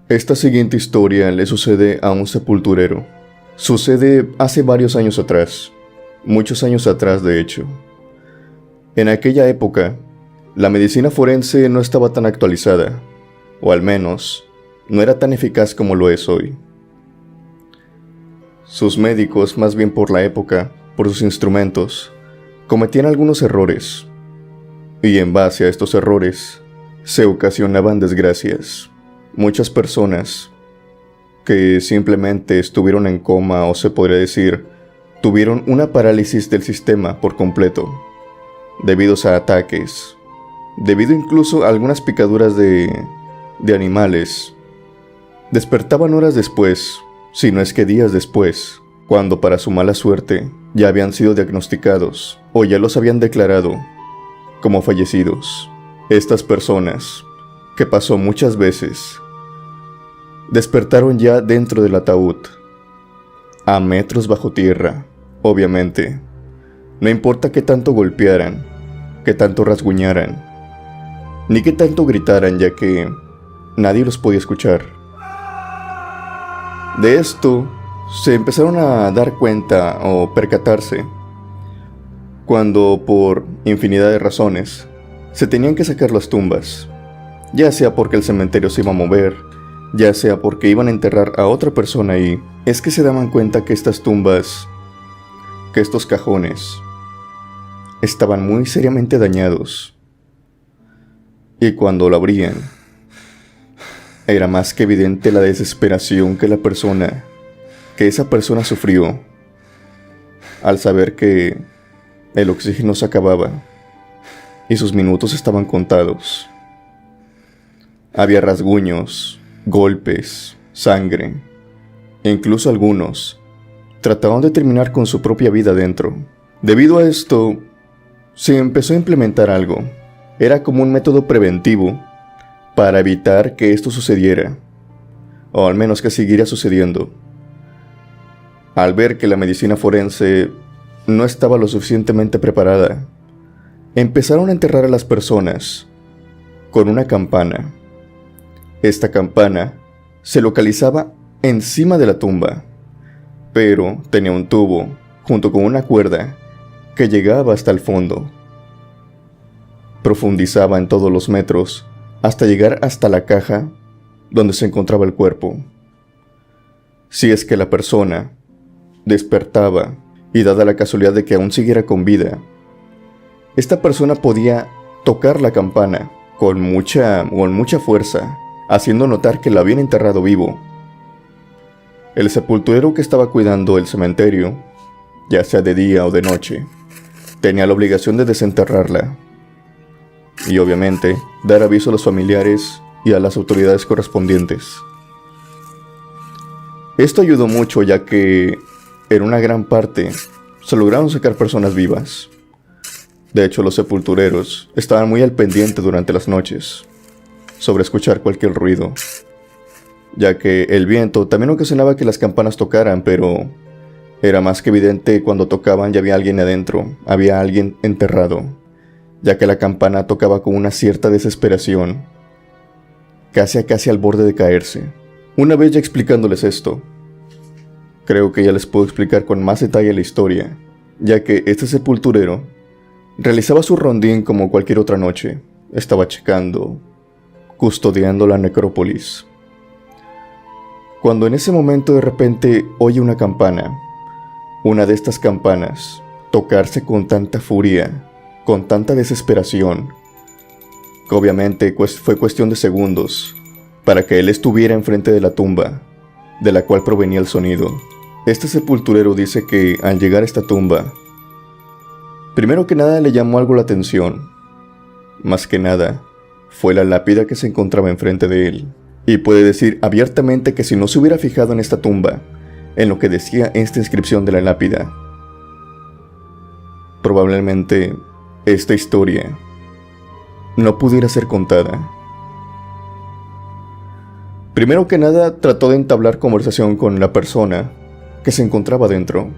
Esta siguiente historia le sucede a un sepulturero. Sucede hace varios años atrás, muchos años atrás de hecho. En aquella época, la medicina forense no estaba tan actualizada, o al menos, no era tan eficaz como lo es hoy. Sus médicos, más bien por la época, por sus instrumentos, cometían algunos errores, y en base a estos errores, se ocasionaban desgracias. Muchas personas que simplemente estuvieron en coma o se podría decir, tuvieron una parálisis del sistema por completo, debido a ataques, debido incluso a algunas picaduras de animales. Despertaban horas después, si no es que días después, cuando para su mala suerte ya habían sido diagnosticados o ya los habían declarado como fallecidos. Estas personas, que pasó muchas veces, despertaron ya dentro del ataúd, a metros bajo tierra, obviamente. No importa qué tanto golpearan, qué tanto rasguñaran, ni qué tanto gritaran, ya que nadie los podía escuchar. De esto se empezaron a dar cuenta o percatarse cuando, por infinidad de razones, se tenían que sacar las tumbas, ya sea porque el cementerio se iba a mover, ya sea porque iban a enterrar a otra persona ahí. Es que se daban cuenta que estas tumbas, que estos cajones, estaban muy seriamente dañados. Y cuando lo abrían, era más que evidente la desesperación que esa persona sufrió al saber que el oxígeno se acababa y sus minutos estaban contados. Había rasguños, golpes, sangre, e incluso algunos trataban de terminar con su propia vida dentro. Debido a esto, se empezó a implementar algo. Era como un método preventivo para evitar que esto sucediera, o al menos que siguiera sucediendo. Al ver que la medicina forense no estaba lo suficientemente preparada, empezaron a enterrar a las personas con una campana. Esta campana se localizaba encima de la tumba, pero tenía un tubo junto con una cuerda que llegaba hasta el fondo. Profundizaba en todos los metros hasta llegar hasta la caja donde se encontraba el cuerpo. Si es que la persona despertaba y dada la casualidad de que aún siguiera con vida, esta persona podía tocar la campana con mucha fuerza, haciendo notar que la habían enterrado vivo. El sepulturero que estaba cuidando el cementerio, ya sea de día o de noche, tenía la obligación de desenterrarla y obviamente dar aviso a los familiares y a las autoridades correspondientes. Esto ayudó mucho, ya que en una gran parte se lograron sacar personas vivas. De hecho, los sepultureros estaban muy al pendiente durante las noches sobre escuchar cualquier ruido, ya que el viento también ocasionaba que las campanas tocaran, pero era más que evidente cuando tocaban ya había alguien adentro, había alguien enterrado, ya que la campana tocaba con una cierta desesperación, casi al borde de caerse. Una vez ya explicándoles esto, creo que ya les puedo explicar con más detalle la historia, ya que este sepulturero realizaba su rondín como cualquier otra noche. Estaba checando, custodiando la necrópolis, cuando en ese momento de repente oye una campana, una de estas campanas, tocarse con tanta furia, con tanta desesperación, que obviamente fue cuestión de segundos para que él estuviera enfrente de la tumba de la cual provenía el sonido. Este sepulturero dice que al llegar a esta tumba, primero que nada le llamó algo la atención. Más que nada, fue la lápida que se encontraba enfrente de él. Y puede decir abiertamente que si no se hubiera fijado en esta tumba, en lo que decía esta inscripción de la lápida, probablemente esta historia no pudiera ser contada. Primero que nada, trató de entablar conversación con la persona que se encontraba dentro,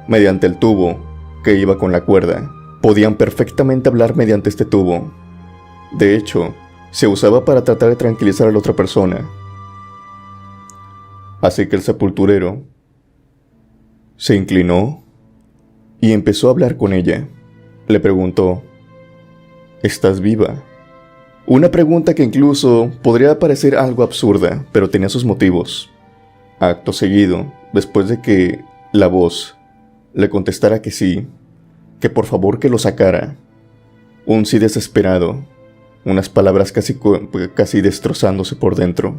mediante el tubo que iba con la cuerda. Podían perfectamente hablar mediante este tubo. De hecho, se usaba para tratar de tranquilizar a la otra persona. Así que el sepulturero se inclinó y empezó a hablar con ella. Le preguntó: ¿estás viva? Una pregunta que incluso podría parecer algo absurda, pero tenía sus motivos. Acto seguido, después de que la voz le contestara que sí, que por favor que lo sacara, un sí desesperado, unas palabras casi destrozándose por dentro,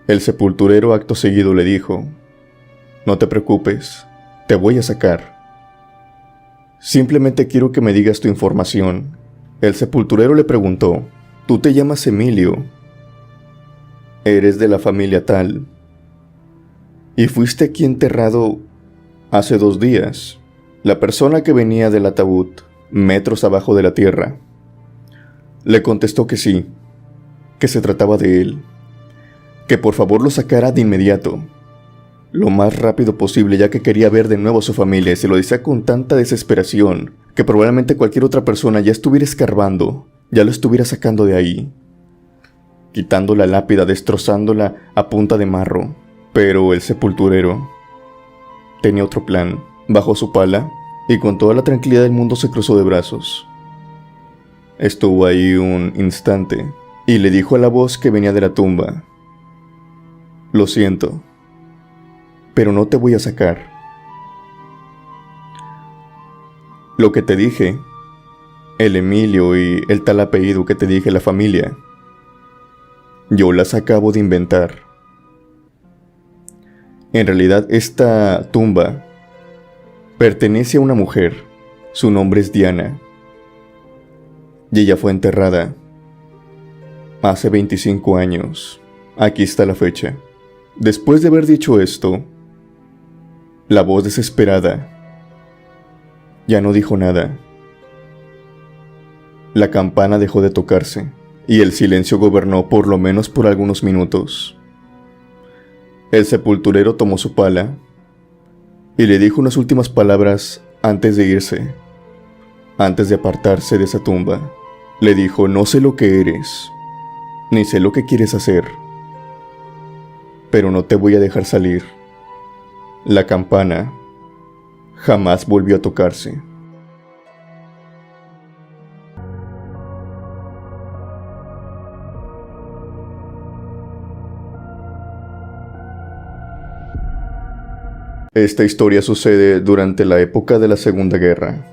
el sepulturero acto seguido le dijo: no te preocupes, te voy a sacar. Simplemente quiero que me digas tu información. El sepulturero le preguntó: tú te llamas Emilio, eres de la familia tal, y fuiste aquí enterrado hace 2 días. La persona que venía del ataúd, metros abajo de la tierra, le contestó que sí, que se trataba de él, que por favor lo sacara de inmediato, lo más rápido posible, ya que quería ver de nuevo a su familia. Se lo decía con tanta desesperación que probablemente cualquier otra persona ya estuviera escarbando, ya lo estuviera sacando de ahí, quitando la lápida, destrozándola a punta de marro. Pero el sepulturero tenía otro plan. Bajó su pala y con toda la tranquilidad del mundo se cruzó de brazos. Estuvo ahí un instante y le dijo a la voz que venía de la tumba: lo siento, pero no te voy a sacar. Lo que te dije, el Emilio y el tal apellido que te dije, la familia, yo las acabo de inventar. En realidad esta tumba pertenece a una mujer. Su nombre es Diana. Y ella fue enterrada hace 25 años. Aquí está la fecha. Después de haber dicho esto, la voz desesperada ya no dijo nada. La campana dejó de tocarse y el silencio gobernó por lo menos por algunos minutos. El sepulturero tomó su pala y le dijo unas últimas palabras antes de irse, antes de apartarse de esa tumba. Le dijo: no sé lo que eres, ni sé lo que quieres hacer, pero no te voy a dejar salir. La campana jamás volvió a tocarse. Esta historia sucede durante la época de la Segunda Guerra.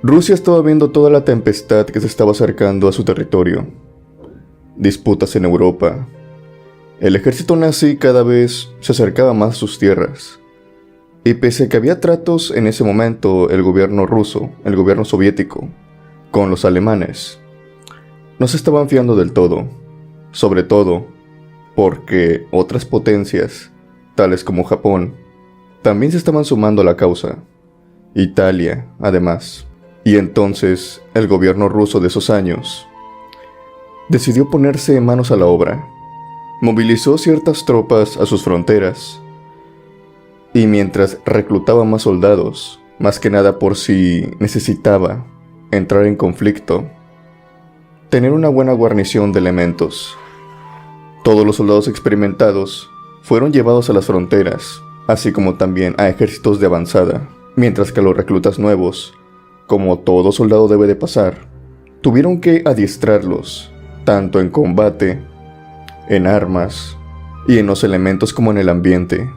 Rusia estaba viendo toda la tempestad que se estaba acercando a su territorio. Disputas en Europa. El ejército nazi cada vez se acercaba más a sus tierras. Y pese a que había tratos en ese momento, el gobierno ruso, el gobierno soviético, con los alemanes, no se estaban fiando del todo. Sobre todo porque otras potencias, tales como Japón, también se estaban sumando a la causa. Italia, además. Y entonces, el gobierno ruso de esos años decidió ponerse manos a la obra. Movilizó ciertas tropas a sus fronteras, y mientras reclutaba más soldados, más que nada por si necesitaba entrar en conflicto, tener una buena guarnición de elementos. Todos los soldados experimentados fueron llevados a las fronteras, así como también a ejércitos de avanzada, mientras que los reclutas nuevos, como todo soldado debe de pasar, tuvieron que adiestrarlos, tanto en combate, en armas, y en los elementos como en el ambiente.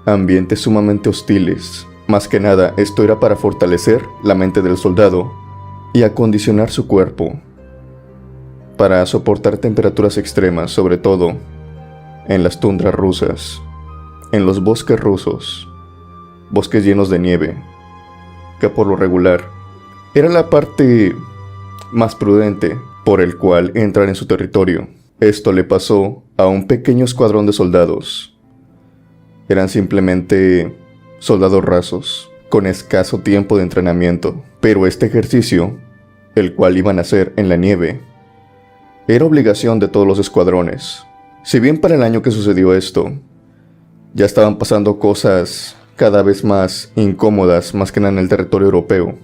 Ambientes sumamente hostiles. Más que nada, esto era para fortalecer la mente del soldado y acondicionar su cuerpo para soportar temperaturas extremas, sobre todo en las tundras rusas, en los bosques rusos, bosques llenos de nieve, que por lo regular era la parte más prudente por el cual entrar en su territorio. Esto le pasó a un pequeño escuadrón de soldados. Eran simplemente soldados rasos, con escaso tiempo de entrenamiento, pero este ejercicio, el cual iban a hacer en la nieve, era obligación de todos los escuadrones. Si bien para el año que sucedió esto, ya estaban pasando cosas cada vez más incómodas, más que nada en el territorio europeo,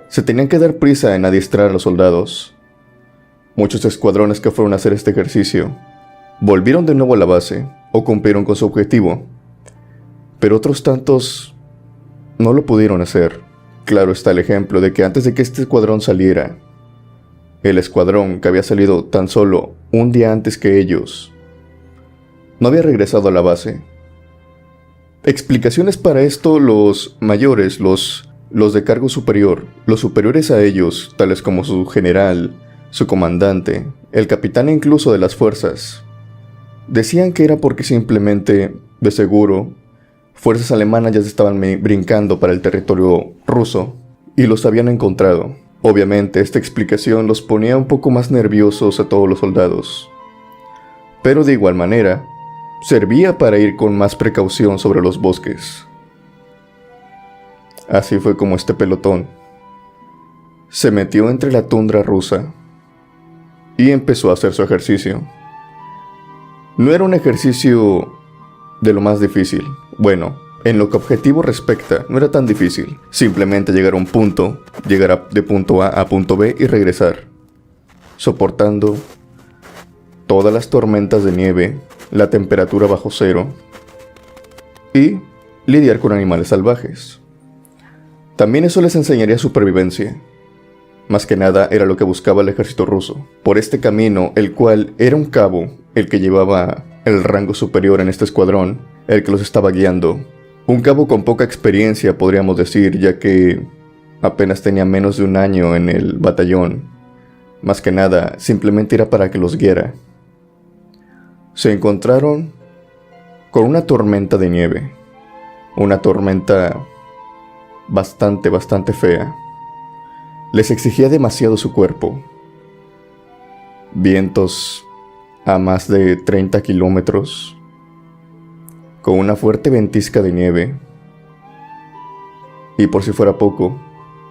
se tenían que dar prisa en adiestrar a los soldados. Muchos escuadrones que fueron a hacer este ejercicio volvieron de nuevo a la base o cumplieron con su objetivo, pero otros tantos no lo pudieron hacer. Claro está el ejemplo de que antes de que este escuadrón saliera, el escuadrón que había salido tan solo un día antes que ellos, no había regresado a la base. Explicaciones para esto: los mayores, los de cargo superior, los superiores a ellos, tales como su general, su comandante, el capitán incluso de las fuerzas, decían que era porque simplemente, de seguro, fuerzas alemanas ya se estaban brincando para el territorio ruso y los habían encontrado. Obviamente esta explicación los ponía un poco más nerviosos a todos los soldados, pero de igual manera servía para ir con más precaución sobre los bosques. Así fue como este pelotón se metió entre la tundra rusa y empezó a hacer su ejercicio. No era un ejercicio de lo más difícil. Bueno, en lo que objetivo respecta, no era tan difícil. Simplemente llegar a un punto, llegar de punto A a punto B y regresar, soportando todas las tormentas de nieve, la temperatura bajo cero y lidiar con animales salvajes. También eso les enseñaría supervivencia. Más que nada era lo que buscaba el ejército ruso. Por este camino, el cual era un cabo, el que llevaba el rango superior en este escuadrón, el que los estaba guiando. Un cabo con poca experiencia, podríamos decir, ya que apenas tenía menos de un año en el batallón. Más que nada, simplemente era para que los guiara. Se encontraron con una tormenta de nieve. Una tormenta bastante fea. Les exigía demasiado su cuerpo. Vientos a más de 30 kilómetros, con una fuerte ventisca de nieve. Y por si fuera poco,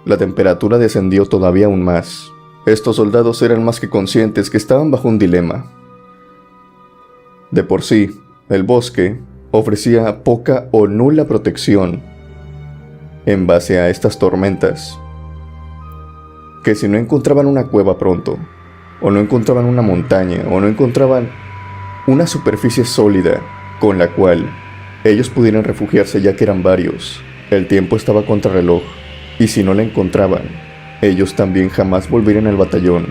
la temperatura descendió todavía aún más. Estos soldados eran más que conscientes que estaban bajo un dilema. De por sí, el bosque ofrecía poca o nula protección en base a estas tormentas, que si no encontraban una cueva pronto, o no encontraban una montaña, o no encontraban una superficie sólida con la cual ellos pudieran refugiarse, ya que eran varios, el tiempo estaba contra reloj, y si no la encontraban, ellos también jamás volverían al batallón,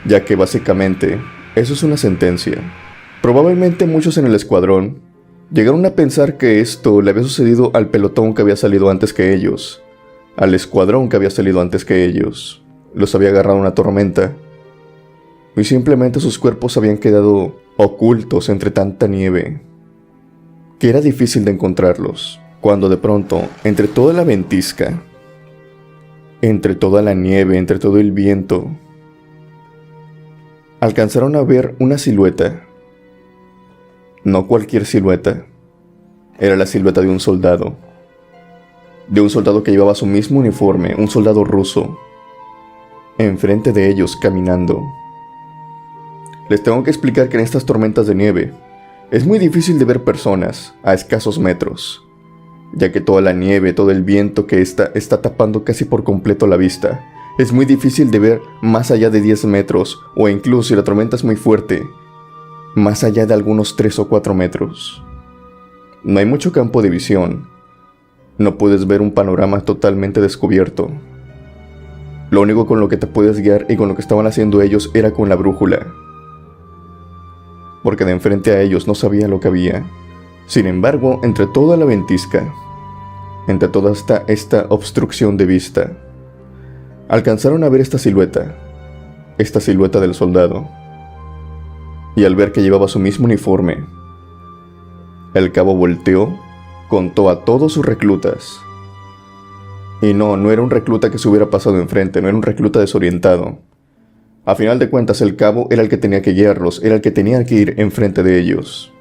ya que básicamente eso es una sentencia. Probablemente muchos en el escuadrón llegaron a pensar que esto le había sucedido al pelotón que había salido antes que ellos, al escuadrón que había salido antes que ellos. Los había agarrado una tormenta y simplemente sus cuerpos habían quedado ocultos entre tanta nieve que era difícil de encontrarlos, cuando de pronto, entre toda la ventisca, entre toda la nieve, entre todo el viento, alcanzaron a ver una silueta. No cualquier silueta, era la silueta de un soldado que llevaba su mismo uniforme, un soldado ruso, enfrente de ellos caminando. Les tengo que explicar que en estas tormentas de nieve es muy difícil de ver personas a escasos metros, ya que toda la nieve, todo el viento que está tapando casi por completo la vista. Es muy difícil de ver más allá de 10 metros, o incluso si la tormenta es muy fuerte, más allá de algunos 3 o 4 metros. No hay mucho campo de visión. No puedes ver un panorama totalmente descubierto. Lo único con lo que te puedes guiar y con lo que estaban haciendo ellos era con la brújula, porque de enfrente a ellos no sabía lo que había. Sin embargo, entre toda la ventisca, entre toda esta obstrucción de vista, alcanzaron a ver esta silueta del soldado. Y al ver que llevaba su mismo uniforme, el cabo volteó, contó a todos sus reclutas. Y no era un recluta que se hubiera pasado enfrente, no era un recluta desorientado. A final de cuentas, el cabo era el que tenía que guiarlos, era el que tenía que ir enfrente de ellos.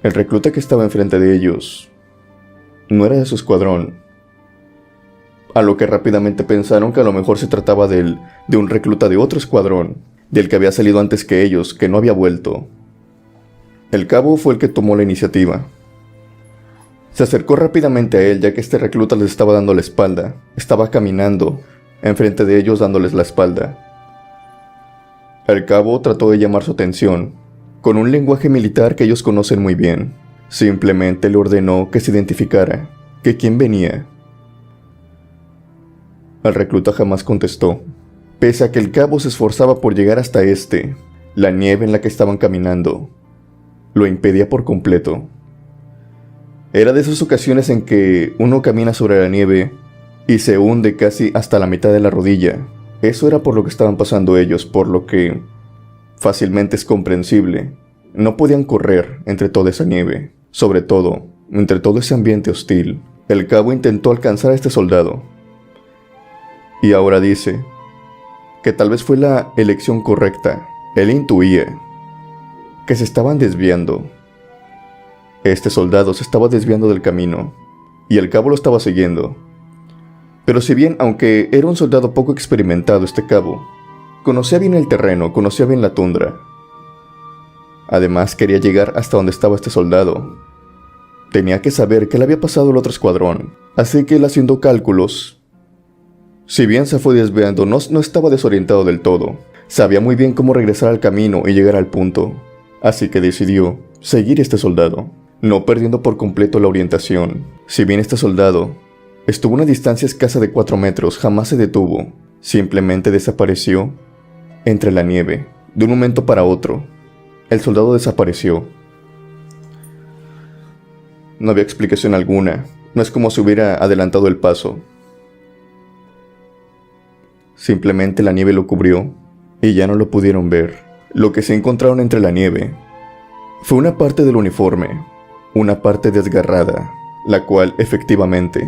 El recluta que estaba enfrente de ellos no era de su escuadrón, a lo que rápidamente pensaron que a lo mejor se trataba de un recluta de otro escuadrón, del que había salido antes que ellos, que no había vuelto. El cabo fue el que tomó la iniciativa. Se acercó rápidamente a él, ya que este recluta les estaba dando la espalda. Estaba caminando enfrente de ellos dándoles la espalda. El cabo trató de llamar su atención, con un lenguaje militar que ellos conocen muy bien. Simplemente le ordenó que se identificara, que quién venía. El recluta jamás contestó, pese a que el cabo se esforzaba por llegar hasta la nieve en la que estaban caminando lo impedía por completo. Era de esas ocasiones en que uno camina sobre la nieve y se hunde casi hasta la mitad de la rodilla. Eso era por lo que estaban pasando ellos, por lo que fácilmente es comprensible. No podían correr entre toda esa nieve, sobre todo entre todo ese ambiente hostil. El cabo intentó alcanzar a este soldado y ahora dice que tal vez fue la elección correcta. Él intuía que se estaban desviando. Este soldado se estaba desviando del camino y el cabo lo estaba siguiendo. Pero si bien, aunque era un soldado poco experimentado, este cabo conocía bien el terreno, conocía bien la tundra. Además, quería llegar hasta donde estaba este soldado. Tenía que saber qué le había pasado al otro escuadrón, así que él, haciendo cálculos, si bien se fue desviando, no estaba desorientado del todo. Sabía muy bien cómo regresar al camino y llegar al punto. Así que decidió seguir a este soldado, no perdiendo por completo la orientación. Si bien este soldado estuvo a una distancia escasa de 4 metros, jamás se detuvo. Simplemente desapareció entre la nieve. De un momento para otro, el soldado desapareció. No había explicación alguna. No es como si hubiera adelantado el paso. Simplemente la nieve lo cubrió y ya no lo pudieron ver. Lo que se encontraron entre la nieve fue una parte del uniforme, una parte desgarrada, la cual efectivamente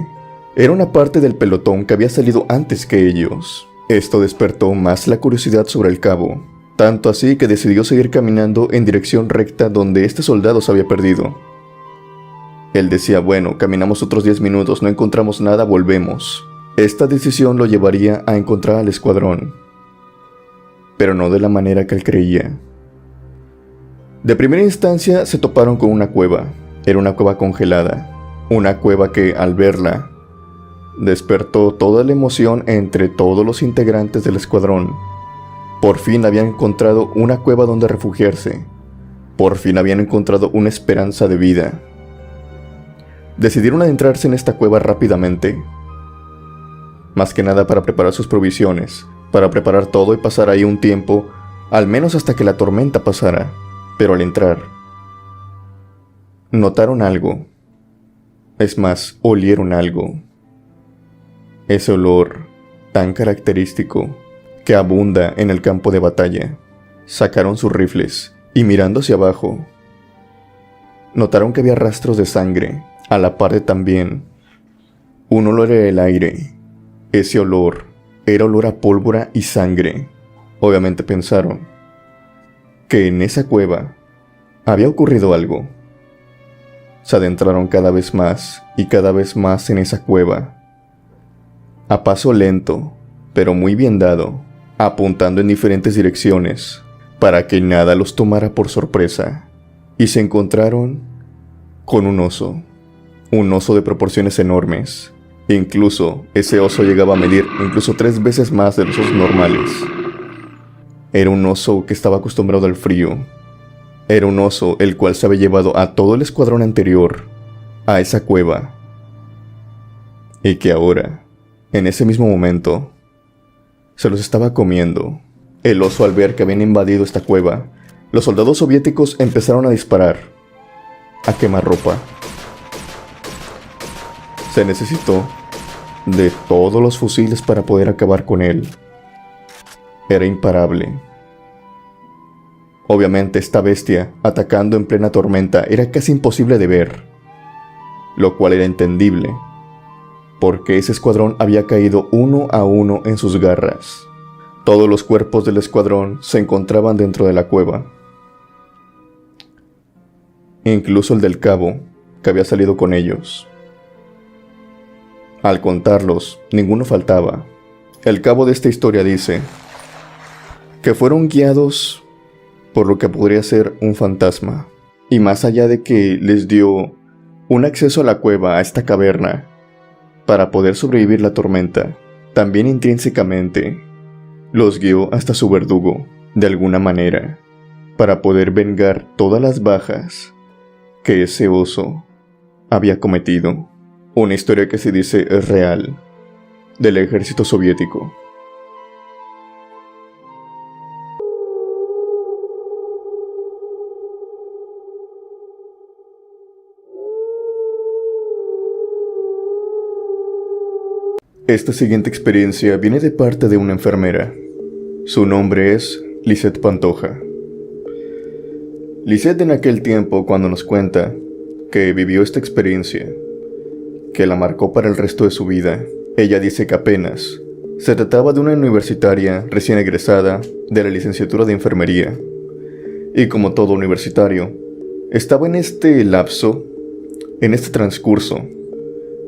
era una parte del pelotón que había salido antes que ellos. Esto despertó más la curiosidad sobre el cabo, tanto así que decidió seguir caminando en dirección recta donde este soldado se había perdido. Él decía, bueno, caminamos otros 10 minutos, no encontramos nada, volvemos. Esta decisión lo llevaría a encontrar al escuadrón, pero no de la manera que él creía. De primera instancia se toparon con una cueva. Era una cueva congelada, una cueva que, al verla, despertó toda la emoción entre todos los integrantes del escuadrón. Por fin habían encontrado una cueva donde refugiarse. Por fin habían encontrado una esperanza de vida. Decidieron adentrarse en esta cueva rápidamente, más que nada para preparar sus provisiones, para preparar todo y pasar ahí un tiempo, al menos hasta que la tormenta pasara. Pero al entrar, notaron algo. Es más, olieron algo. Ese olor tan característico que abunda en el campo de batalla. Sacaron sus rifles y, mirando hacia abajo, notaron que había rastros de sangre, a la par de también un olor en el aire. Ese olor era olor a pólvora y sangre. Obviamente pensaron que en esa cueva había ocurrido algo. Se adentraron cada vez más y cada vez más en esa cueva, a paso lento, pero muy bien dado, apuntando en diferentes direcciones, para que nada los tomara por sorpresa. Y se encontraron con un oso de proporciones enormes. Incluso ese oso llegaba a medir incluso 3 veces más de los osos normales. Era un oso que estaba acostumbrado al frío. Era un oso el cual se había llevado a todo el escuadrón anterior a esa cueva. Y que ahora, en ese mismo momento, se los estaba comiendo. El oso, al ver que habían invadido esta cueva, los soldados soviéticos empezaron a disparar, a quemarropa. Se necesitó de todos los fusiles para poder acabar con él. Era imparable. Obviamente esta bestia, atacando en plena tormenta, era casi imposible de ver, lo cual era entendible, porque ese escuadrón había caído uno a uno en sus garras. Todos los cuerpos del escuadrón se encontraban dentro de la cueva. Incluso el del cabo, que había salido con ellos. Al contarlos, ninguno faltaba. El cabo de esta historia dice que fueron guiados por lo que podría ser un fantasma. Y más allá de que les dio un acceso a la cueva, a esta caverna, para poder sobrevivir la tormenta, también intrínsecamente los guió hasta su verdugo, de alguna manera. para poder vengar todas las bajas que ese oso había cometido. Una historia que se dice es real, del ejército soviético. Esta siguiente experiencia viene de parte de una enfermera. Su nombre es Lisette Pantoja. Lisette en aquel tiempo, cuando nos cuenta que vivió esta experiencia, que la marcó para el resto de su vida, ella dice que apenas se trataba de una universitaria recién egresada de la licenciatura de enfermería. Y como todo universitario, estaba en este lapso, en este transcurso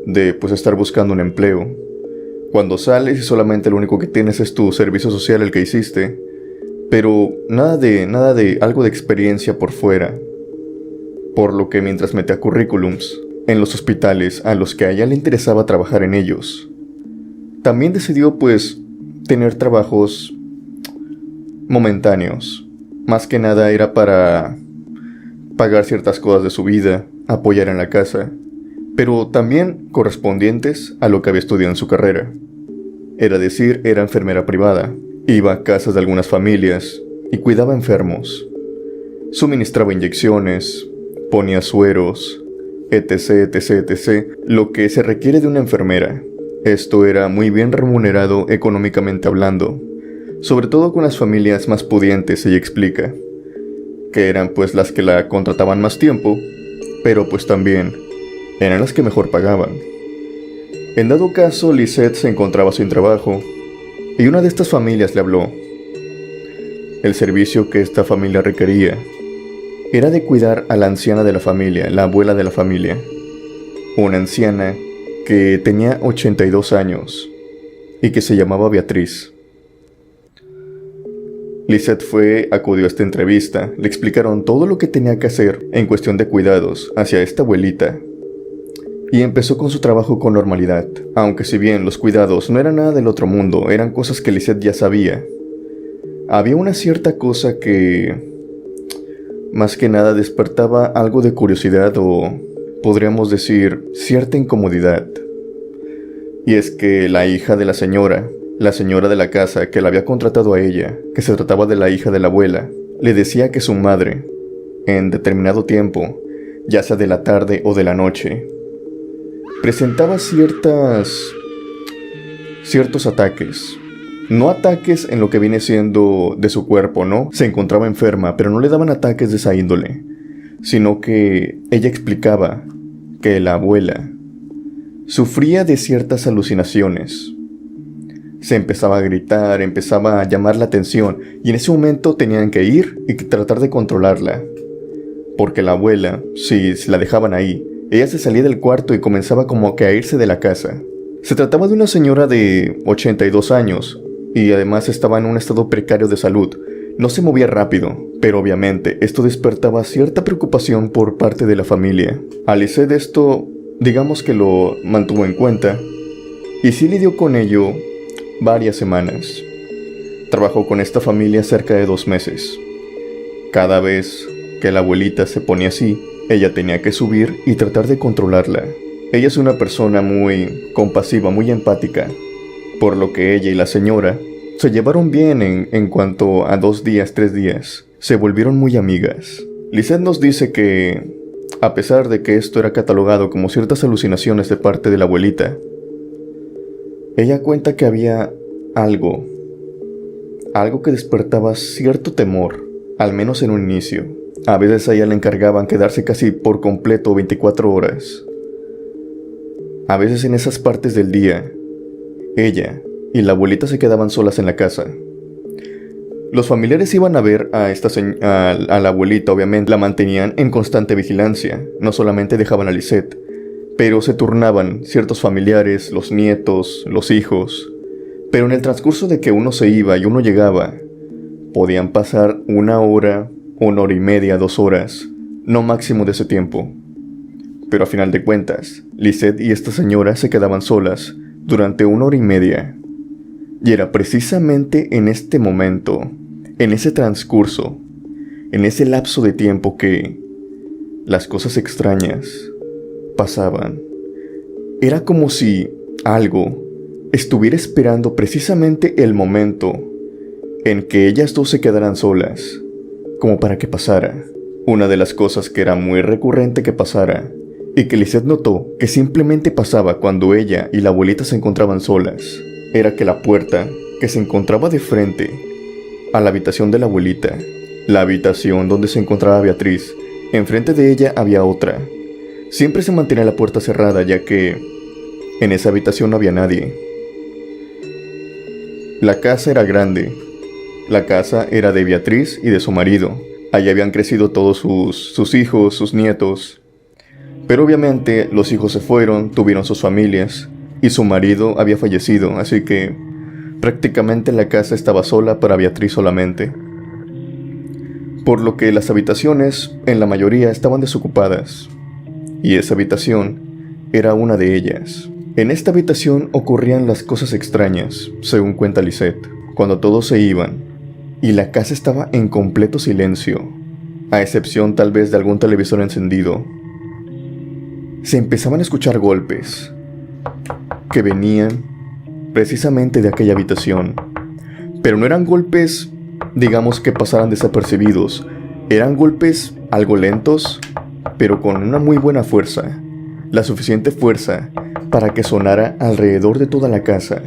de estar buscando un empleo. Cuando sales y solamente lo único que tienes es tu servicio social, el que hiciste, pero nada de algo de experiencia por fuera. Por lo que mientras metía currículums en los hospitales a los que a ella le interesaba trabajar en ellos, también decidió tener trabajos momentáneos. Más que nada era para pagar ciertas cosas de su vida, apoyar en la casa, pero también correspondientes a lo que había estudiado en su carrera. Era decir, era enfermera privada, iba a casas de algunas familias y cuidaba enfermos. Suministraba inyecciones, ponía sueros, etc, etc, etc, lo que se requiere de una enfermera. Esto era muy bien remunerado económicamente hablando, sobre todo con las familias más pudientes, ella explica, que eran las que la contrataban más tiempo, pero también eran las que mejor pagaban. En dado caso, Lisette se encontraba sin trabajo, y una de estas familias le habló. El servicio que esta familia requería era de cuidar a la anciana de la familia, la abuela de la familia, una anciana que tenía 82 años y que se llamaba Beatriz. Lisette acudió a esta entrevista, le explicaron todo lo que tenía que hacer en cuestión de cuidados hacia esta abuelita, y empezó con su trabajo con normalidad, aunque si bien los cuidados no eran nada del otro mundo, eran cosas que Lisette ya sabía. Había una cierta cosa que, más que nada, despertaba algo de curiosidad o, podríamos decir, cierta incomodidad. Y es que la hija de la señora de la casa que la había contratado a ella, que se trataba de la hija de la abuela, le decía que su madre, en determinado tiempo, ya sea de la tarde o de la noche, presentaba ciertos ataques. No ataques en lo que viene siendo de su cuerpo, ¿no? Se encontraba enferma, pero no le daban ataques de esa índole, sino que ella explicaba que la abuela sufría de ciertas alucinaciones. Se empezaba a gritar, empezaba a llamar la atención, y en ese momento tenían que ir y tratar de controlarla. Porque la abuela, si la dejaban ahí, ella se salía del cuarto y comenzaba como que a irse de la casa. Se trataba de una señora de 82 años, y además estaba en un estado precario de salud. No se movía rápido, pero obviamente esto despertaba cierta preocupación por parte de la familia. A Lisette esto, digamos que lo mantuvo en cuenta, y sí lidió con ello varias semanas. Trabajó con esta familia cerca de 2 meses. Cada vez que la abuelita se ponía así, ella tenía que subir y tratar de controlarla. Ella es una persona muy compasiva, muy empática, por lo que ella y la señora se llevaron bien en cuanto a 2 días, 3 días. Se volvieron muy amigas. Lisette nos dice que, a pesar de que esto era catalogado como ciertas alucinaciones de parte de la abuelita, ella cuenta que había algo que despertaba cierto temor, al menos en un inicio. A veces a ella le encargaban quedarse casi por completo 24 horas. A veces en esas partes del día, ella y la abuelita se quedaban solas en la casa. Los familiares iban a ver a la abuelita, obviamente la mantenían en constante vigilancia. No solamente dejaban a Lisette, pero se turnaban ciertos familiares, los nietos, los hijos. Pero en el transcurso de que uno se iba y uno llegaba, podían pasar 1 hora, 1 hora y media, 2 horas, no máximo de ese tiempo. Pero a final de cuentas, Lisette y esta señora se quedaban solas durante 1 hora y media. Y era precisamente en este momento, en ese transcurso, en ese lapso de tiempo que las cosas extrañas pasaban. Era como si algo estuviera esperando precisamente el momento en que ellas dos se quedaran solas, como para que pasara. Una de las cosas que era muy recurrente que pasara, y que Lisette notó que simplemente pasaba cuando ella y la abuelita se encontraban solas, era que la puerta que se encontraba de frente a la habitación de la abuelita, la habitación donde se encontraba Beatriz, enfrente de ella había otra. Siempre se mantenía la puerta cerrada, ya que en esa habitación no había nadie. La casa era grande. La casa era de Beatriz y de su marido. Allí habían crecido todos sus hijos, sus nietos. Pero obviamente los hijos se fueron, tuvieron sus familias, y su marido había fallecido, así que prácticamente la casa estaba sola para Beatriz solamente. Por lo que las habitaciones, en la mayoría, estaban desocupadas. Y esa habitación era una de ellas. En esta habitación ocurrían las cosas extrañas, según cuenta Lisette, cuando todos se iban, y la casa estaba en completo silencio, a excepción tal vez de algún televisor encendido. Se empezaban a escuchar golpes, que venían precisamente de aquella habitación, pero no eran golpes, digamos, que pasaran desapercibidos. Eran golpes algo lentos, pero con una muy buena fuerza, la suficiente fuerza para que sonara alrededor de toda la casa,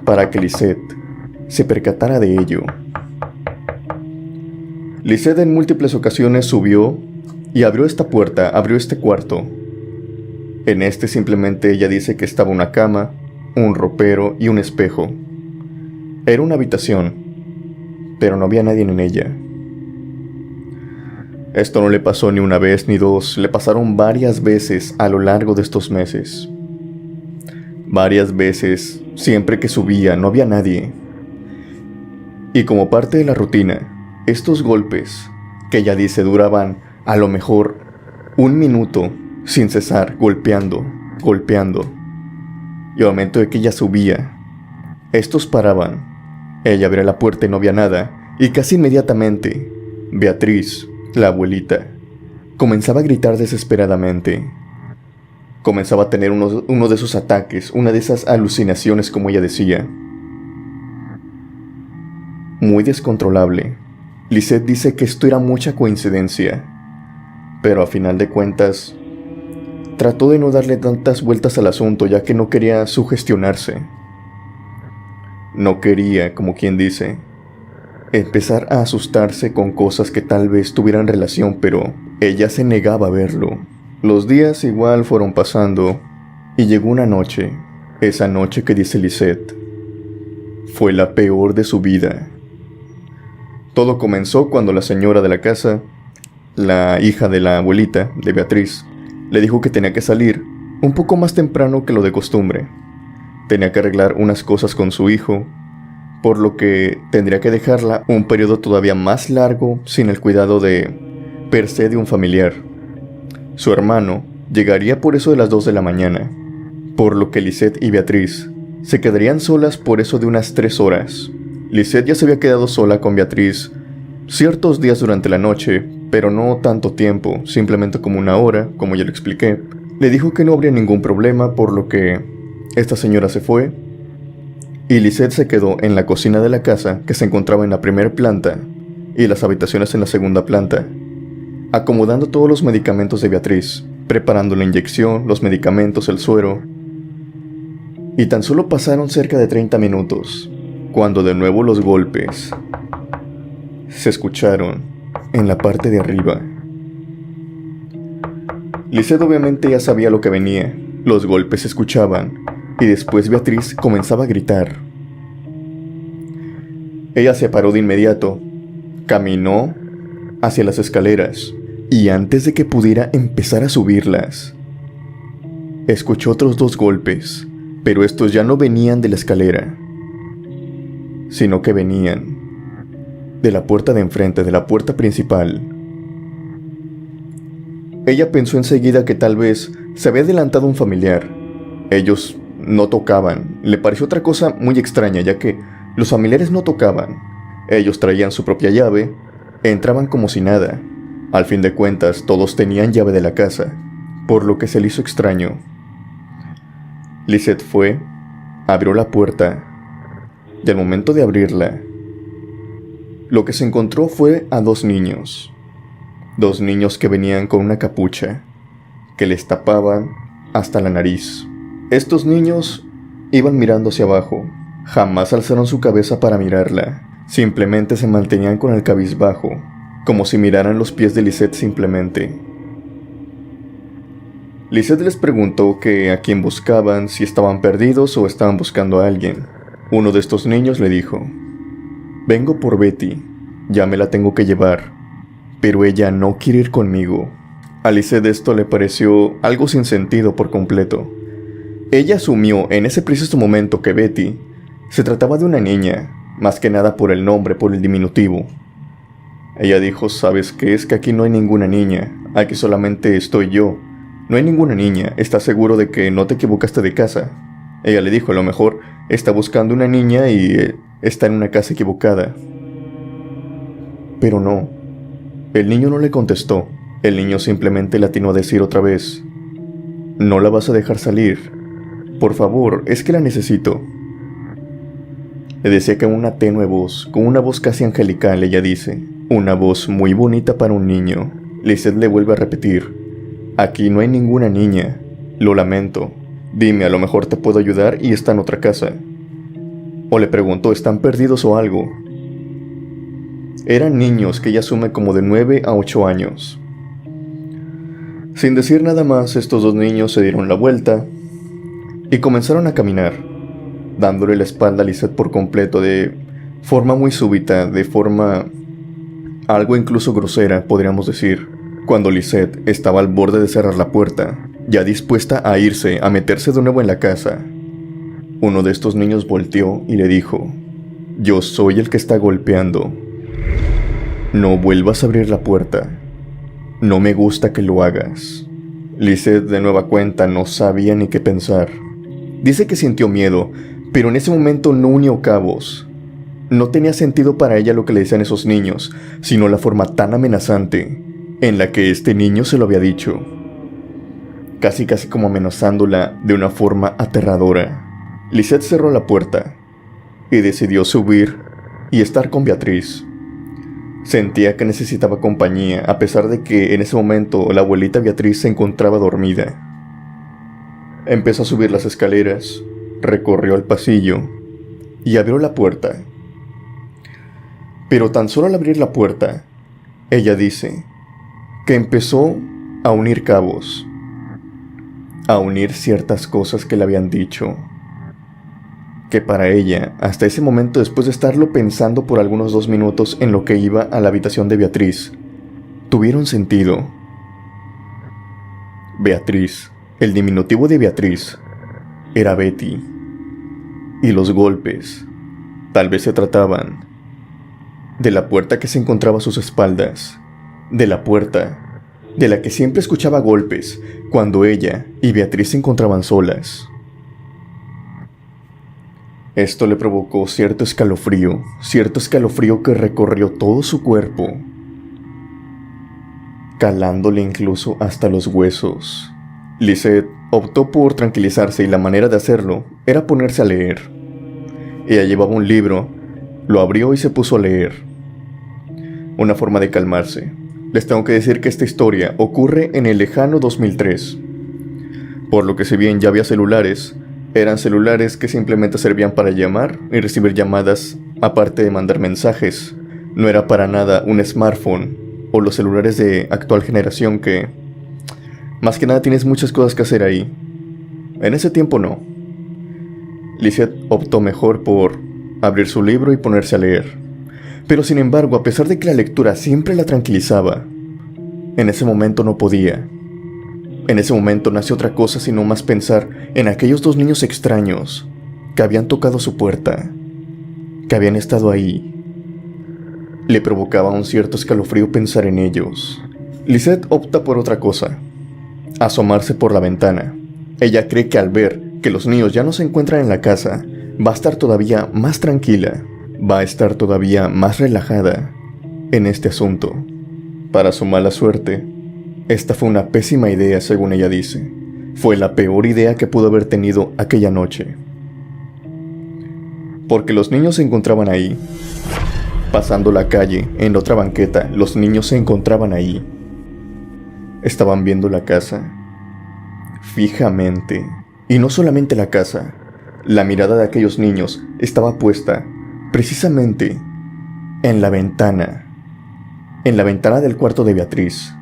para que Lisette se percatara de ello. Lisette en múltiples ocasiones subió y abrió esta puerta, abrió este cuarto. En este simplemente ella dice que estaba una cama, un ropero y un espejo. Era una habitación, pero no había nadie en ella. Esto no le pasó ni una vez ni dos, le pasaron varias veces a lo largo de estos meses. Varias veces, siempre que subía, no había nadie. Y como parte de la rutina, estos golpes, que ella dice duraban a lo mejor 1 minuto sin cesar, golpeando. Y al momento de que ella subía, estos paraban. Ella abría la puerta y no había nada, y casi inmediatamente, Beatriz, la abuelita, comenzaba a gritar desesperadamente. Comenzaba a tener uno de esos ataques, una de esas alucinaciones, como ella decía. Muy descontrolable. Lisette dice que esto era mucha coincidencia, pero a final de cuentas, trató de no darle tantas vueltas al asunto, ya que no quería sugestionarse. No quería, como quien dice, empezar a asustarse con cosas que tal vez tuvieran relación, pero ella se negaba a verlo. Los días igual fueron pasando, y llegó una noche, esa noche que dice Lisette, fue la peor de su vida. Todo comenzó cuando la señora de la casa, la hija de la abuelita, de Beatriz, le dijo que tenía que salir un poco más temprano que lo de costumbre. Tenía que arreglar unas cosas con su hijo, por lo que tendría que dejarla un periodo todavía más largo sin el cuidado per se de un familiar. Su hermano llegaría por eso de las 2 de la mañana, por lo que Lisette y Beatriz se quedarían solas por eso de unas 3 horas. Lisette ya se había quedado sola con Beatriz ciertos días durante la noche, pero no tanto tiempo, simplemente como 1 hora, como ya lo expliqué. Le dijo que no habría ningún problema, por lo que esta señora se fue, y Lisette se quedó en la cocina de la casa, que se encontraba en la primera planta, y las habitaciones en la segunda planta, acomodando todos los medicamentos de Beatriz, preparando la inyección, los medicamentos, el suero. Y tan solo pasaron cerca de 30 minutos, cuando de nuevo los golpes se escucharon en la parte de arriba. Lisette obviamente ya sabía lo que venía. Los golpes se escuchaban, y después Beatriz comenzaba a gritar. Ella se paró de inmediato, caminó hacia las escaleras, y antes de que pudiera empezar a subirlas, escuchó otros 2 golpes, pero estos ya no venían de la escalera, sino que venían de la puerta de enfrente, de la puerta principal. Ella pensó enseguida que tal vez se había adelantado un familiar. Ellos no tocaban. Le pareció otra cosa muy extraña, ya que los familiares no tocaban. Ellos traían su propia llave Entraban como si nada. Al fin de cuentas, todos tenían llave de la casa, por lo que se le hizo extraño. Lisette fue, abrió la puerta, y al momento de abrirla, lo que se encontró fue a dos niños que venían con una capucha, que les tapaban hasta la nariz. Estos niños iban mirando hacia abajo, jamás alzaron su cabeza para mirarla, simplemente se mantenían con el cabizbajo, como si miraran los pies de Lisette simplemente. Lisette les preguntó que a quién buscaban, si estaban perdidos o estaban buscando a alguien. Uno de estos niños le dijo: vengo por Betty, ya me la tengo que llevar, pero ella no quiere ir conmigo. A Lisette esto le pareció algo sin sentido por completo. Ella asumió en ese preciso momento que Betty se trataba de una niña, más que nada por el nombre, por el diminutivo. Ella dijo: ¿sabes qué? Es que aquí no hay ninguna niña, aquí solamente estoy yo. No hay ninguna niña, ¿estás seguro de que no te equivocaste de casa? Ella le dijo: a lo mejor está buscando una niña y está en una casa equivocada. Pero no, el niño no le contestó. El niño simplemente le atinó a decir otra vez: ¿no la vas a dejar salir? Por favor, es que la necesito. Le decía con una tenue voz, con una voz casi angelical. Ella dice: una voz muy bonita para un niño. Lisette le vuelve a repetir: aquí no hay ninguna niña, lo lamento. Dime, a lo mejor te puedo ayudar y está en otra casa. O le preguntó: ¿están perdidos o algo? Eran niños que ella asume como de 9 a 8 años. Sin decir nada más, estos dos niños se dieron la vuelta y comenzaron a caminar, dándole la espalda a Lisette por completo, de forma muy súbita, de forma algo incluso grosera, podríamos decir. Cuando Lisette estaba al borde de cerrar la puerta, ya dispuesta a irse, a meterse de nuevo en la casa, uno de estos niños volteó y le dijo: yo soy el que está golpeando. No vuelvas a abrir la puerta. No me gusta que lo hagas. Lisette de nueva cuenta no sabía ni qué pensar. Dice que sintió miedo, pero en ese momento no unió cabos. No tenía sentido para ella lo que le decían esos niños, sino la forma tan amenazante en la que este niño se lo había dicho. Casi como amenazándola de una forma aterradora. Lisette cerró la puerta y decidió subir y estar con Beatriz. Sentía que necesitaba compañía, a pesar de que en ese momento la abuelita Beatriz se encontraba dormida. Empezó a subir las escaleras, recorrió el pasillo y abrió la puerta. Pero tan solo al abrir la puerta, ella dice que empezó a unir cabos, a unir ciertas cosas que le habían dicho, que para ella, hasta ese momento, después de estarlo pensando por algunos 2 minutos en lo que iba a la habitación de Beatriz, tuvieron sentido. Beatriz, el diminutivo de Beatriz, era Betty. Y los golpes, tal vez se trataban de la puerta que se encontraba a sus espaldas, de la puerta de la que siempre escuchaba golpes cuando ella y Beatriz se encontraban solas. Esto le provocó cierto escalofrío que recorrió todo su cuerpo, calándole incluso hasta los huesos. Lisette optó por tranquilizarse y la manera de hacerlo era ponerse a leer. Ella llevaba un libro, lo abrió y se puso a leer. Una forma de calmarse. Les tengo que decir que esta historia ocurre en el lejano 2003. Por lo que si bien ya había celulares, eran celulares que simplemente servían para llamar y recibir llamadas, aparte de mandar mensajes. No era para nada un smartphone o los celulares de actual generación que, más que nada, tienes muchas cosas que hacer ahí. En ese tiempo no. Lisette optó mejor por abrir su libro y ponerse a leer. Pero sin embargo, a pesar de que la lectura siempre la tranquilizaba, en ese momento no podía. En ese momento nació otra cosa sino más pensar en aquellos 2 niños extraños que habían tocado su puerta, que habían estado ahí. Le provocaba un cierto escalofrío pensar en ellos. Lisette opta por otra cosa: asomarse por la ventana. Ella cree que al ver que los niños ya no se encuentran en la casa, va a estar todavía más tranquila, va a estar todavía más relajada. en este asunto. Para su mala suerte, esta fue una pésima idea, según ella dice. Fue la peor idea que pudo haber tenido aquella noche. Porque los niños se encontraban ahí. Pasando la calle, en otra banqueta, los niños se encontraban ahí. Estaban viendo la casa fijamente. Y no solamente la casa. La mirada de aquellos niños estaba puesta precisamente en la ventana del cuarto de Beatriz.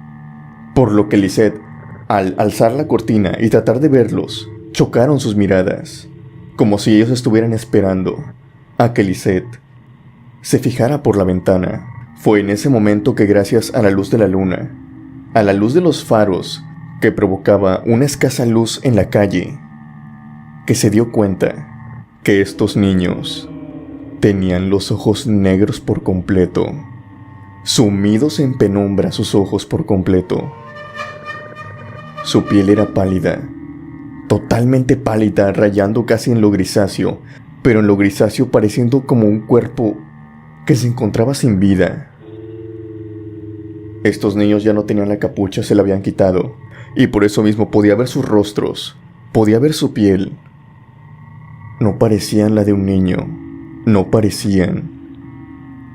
Por lo que Lisette, al alzar la cortina y tratar de verlos, chocaron sus miradas, como si ellos estuvieran esperando a que Lisette se fijara por la ventana. Fue en ese momento que, gracias a la luz de la luna, a la luz de los faros que provocaba una escasa luz en la calle, que se dio cuenta que estos niños tenían los ojos negros por completo, sumidos en penumbra sus ojos por completo. Su piel era pálida, totalmente pálida, rayando casi en lo grisáceo, pero en lo grisáceo pareciendo como un cuerpo que se encontraba sin vida. Estos niños ya no tenían la capucha, se la habían quitado, y por eso mismo podía ver sus rostros, podía ver su piel. No parecían la de un niño, no parecían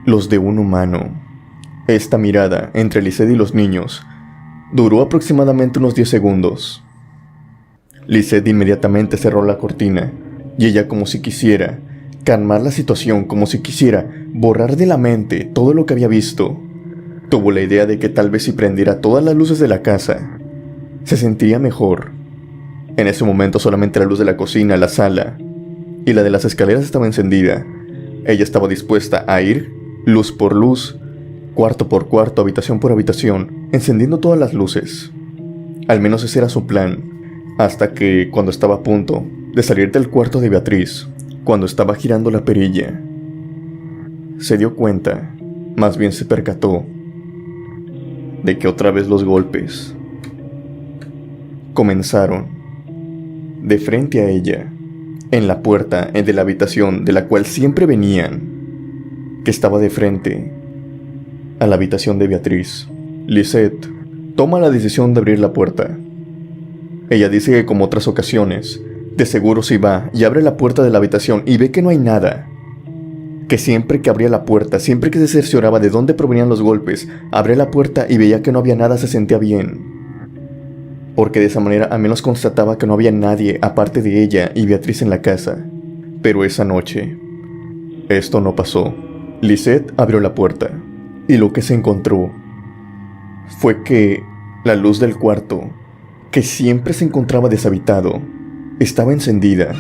los de un humano. Esta mirada entre Lisette y los niños duró aproximadamente unos 10 segundos. Lisette inmediatamente cerró la cortina, y ella, como si quisiera calmar la situación, como si quisiera borrar de la mente todo lo que había visto, tuvo la idea de que tal vez si prendiera todas las luces de la casa, se sentiría mejor. En ese momento solamente la luz de la cocina, la sala y la de las escaleras estaba encendida. Ella estaba dispuesta a ir luz por luz, cuarto por cuarto, habitación por habitación, encendiendo todas las luces. Al menos ese era su plan, hasta que, cuando estaba a punto de salir del cuarto de Beatriz, cuando estaba girando la perilla, se dio cuenta, más bien se percató, de que otra vez los golpes comenzaron de frente a ella, en la puerta de la habitación de la cual siempre venían, que estaba de frente a la habitación de Beatriz. Lisette toma la decisión de abrir la puerta. Ella dice que, como otras ocasiones, de seguro si va y abre la puerta de la habitación y ve que no hay nada, que siempre que abría la puerta, siempre que se cercioraba de dónde provenían los golpes, abría la puerta y veía que no había nada, se sentía bien, porque de esa manera al menos constataba que no había nadie aparte de ella y Beatriz en la casa. Pero esa noche, esto no pasó. Lisette abrió la puerta, y lo que se encontró fue que la luz del cuarto, que siempre se encontraba deshabitado, estaba encendida.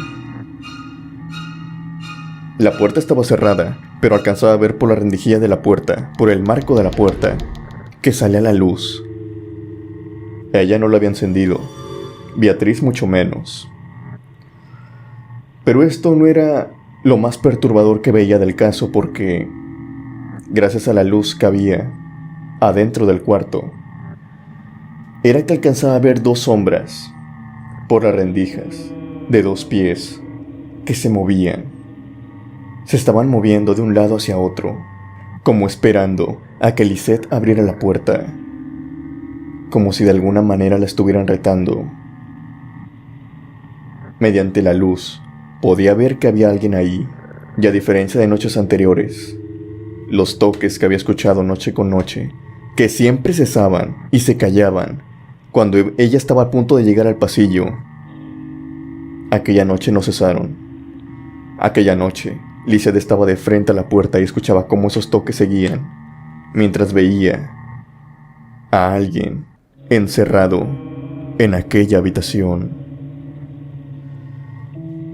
La puerta estaba cerrada, pero alcanzaba a ver por la rendijilla de la puerta, por el marco de la puerta, que salía la luz. Ella no la había encendido, Beatriz mucho menos. Pero esto no era lo más perturbador que veía del caso, porque, gracias a la luz que había adentro del cuarto, era que alcanzaba a ver dos sombras por las rendijas de dos pies que se movían. Se estaban moviendo de un lado hacia otro, como esperando a que Lisette abriera la puerta, como si de alguna manera la estuvieran retando. Mediante la luz, podía ver que había alguien ahí, y a diferencia de noches anteriores, los toques que había escuchado noche con noche, que siempre cesaban y se callaban cuando ella estaba a punto de llegar al pasillo, aquella noche no cesaron. Aquella noche, Lisette estaba de frente a la puerta y escuchaba cómo esos toques seguían, mientras veía a alguien encerrado en aquella habitación.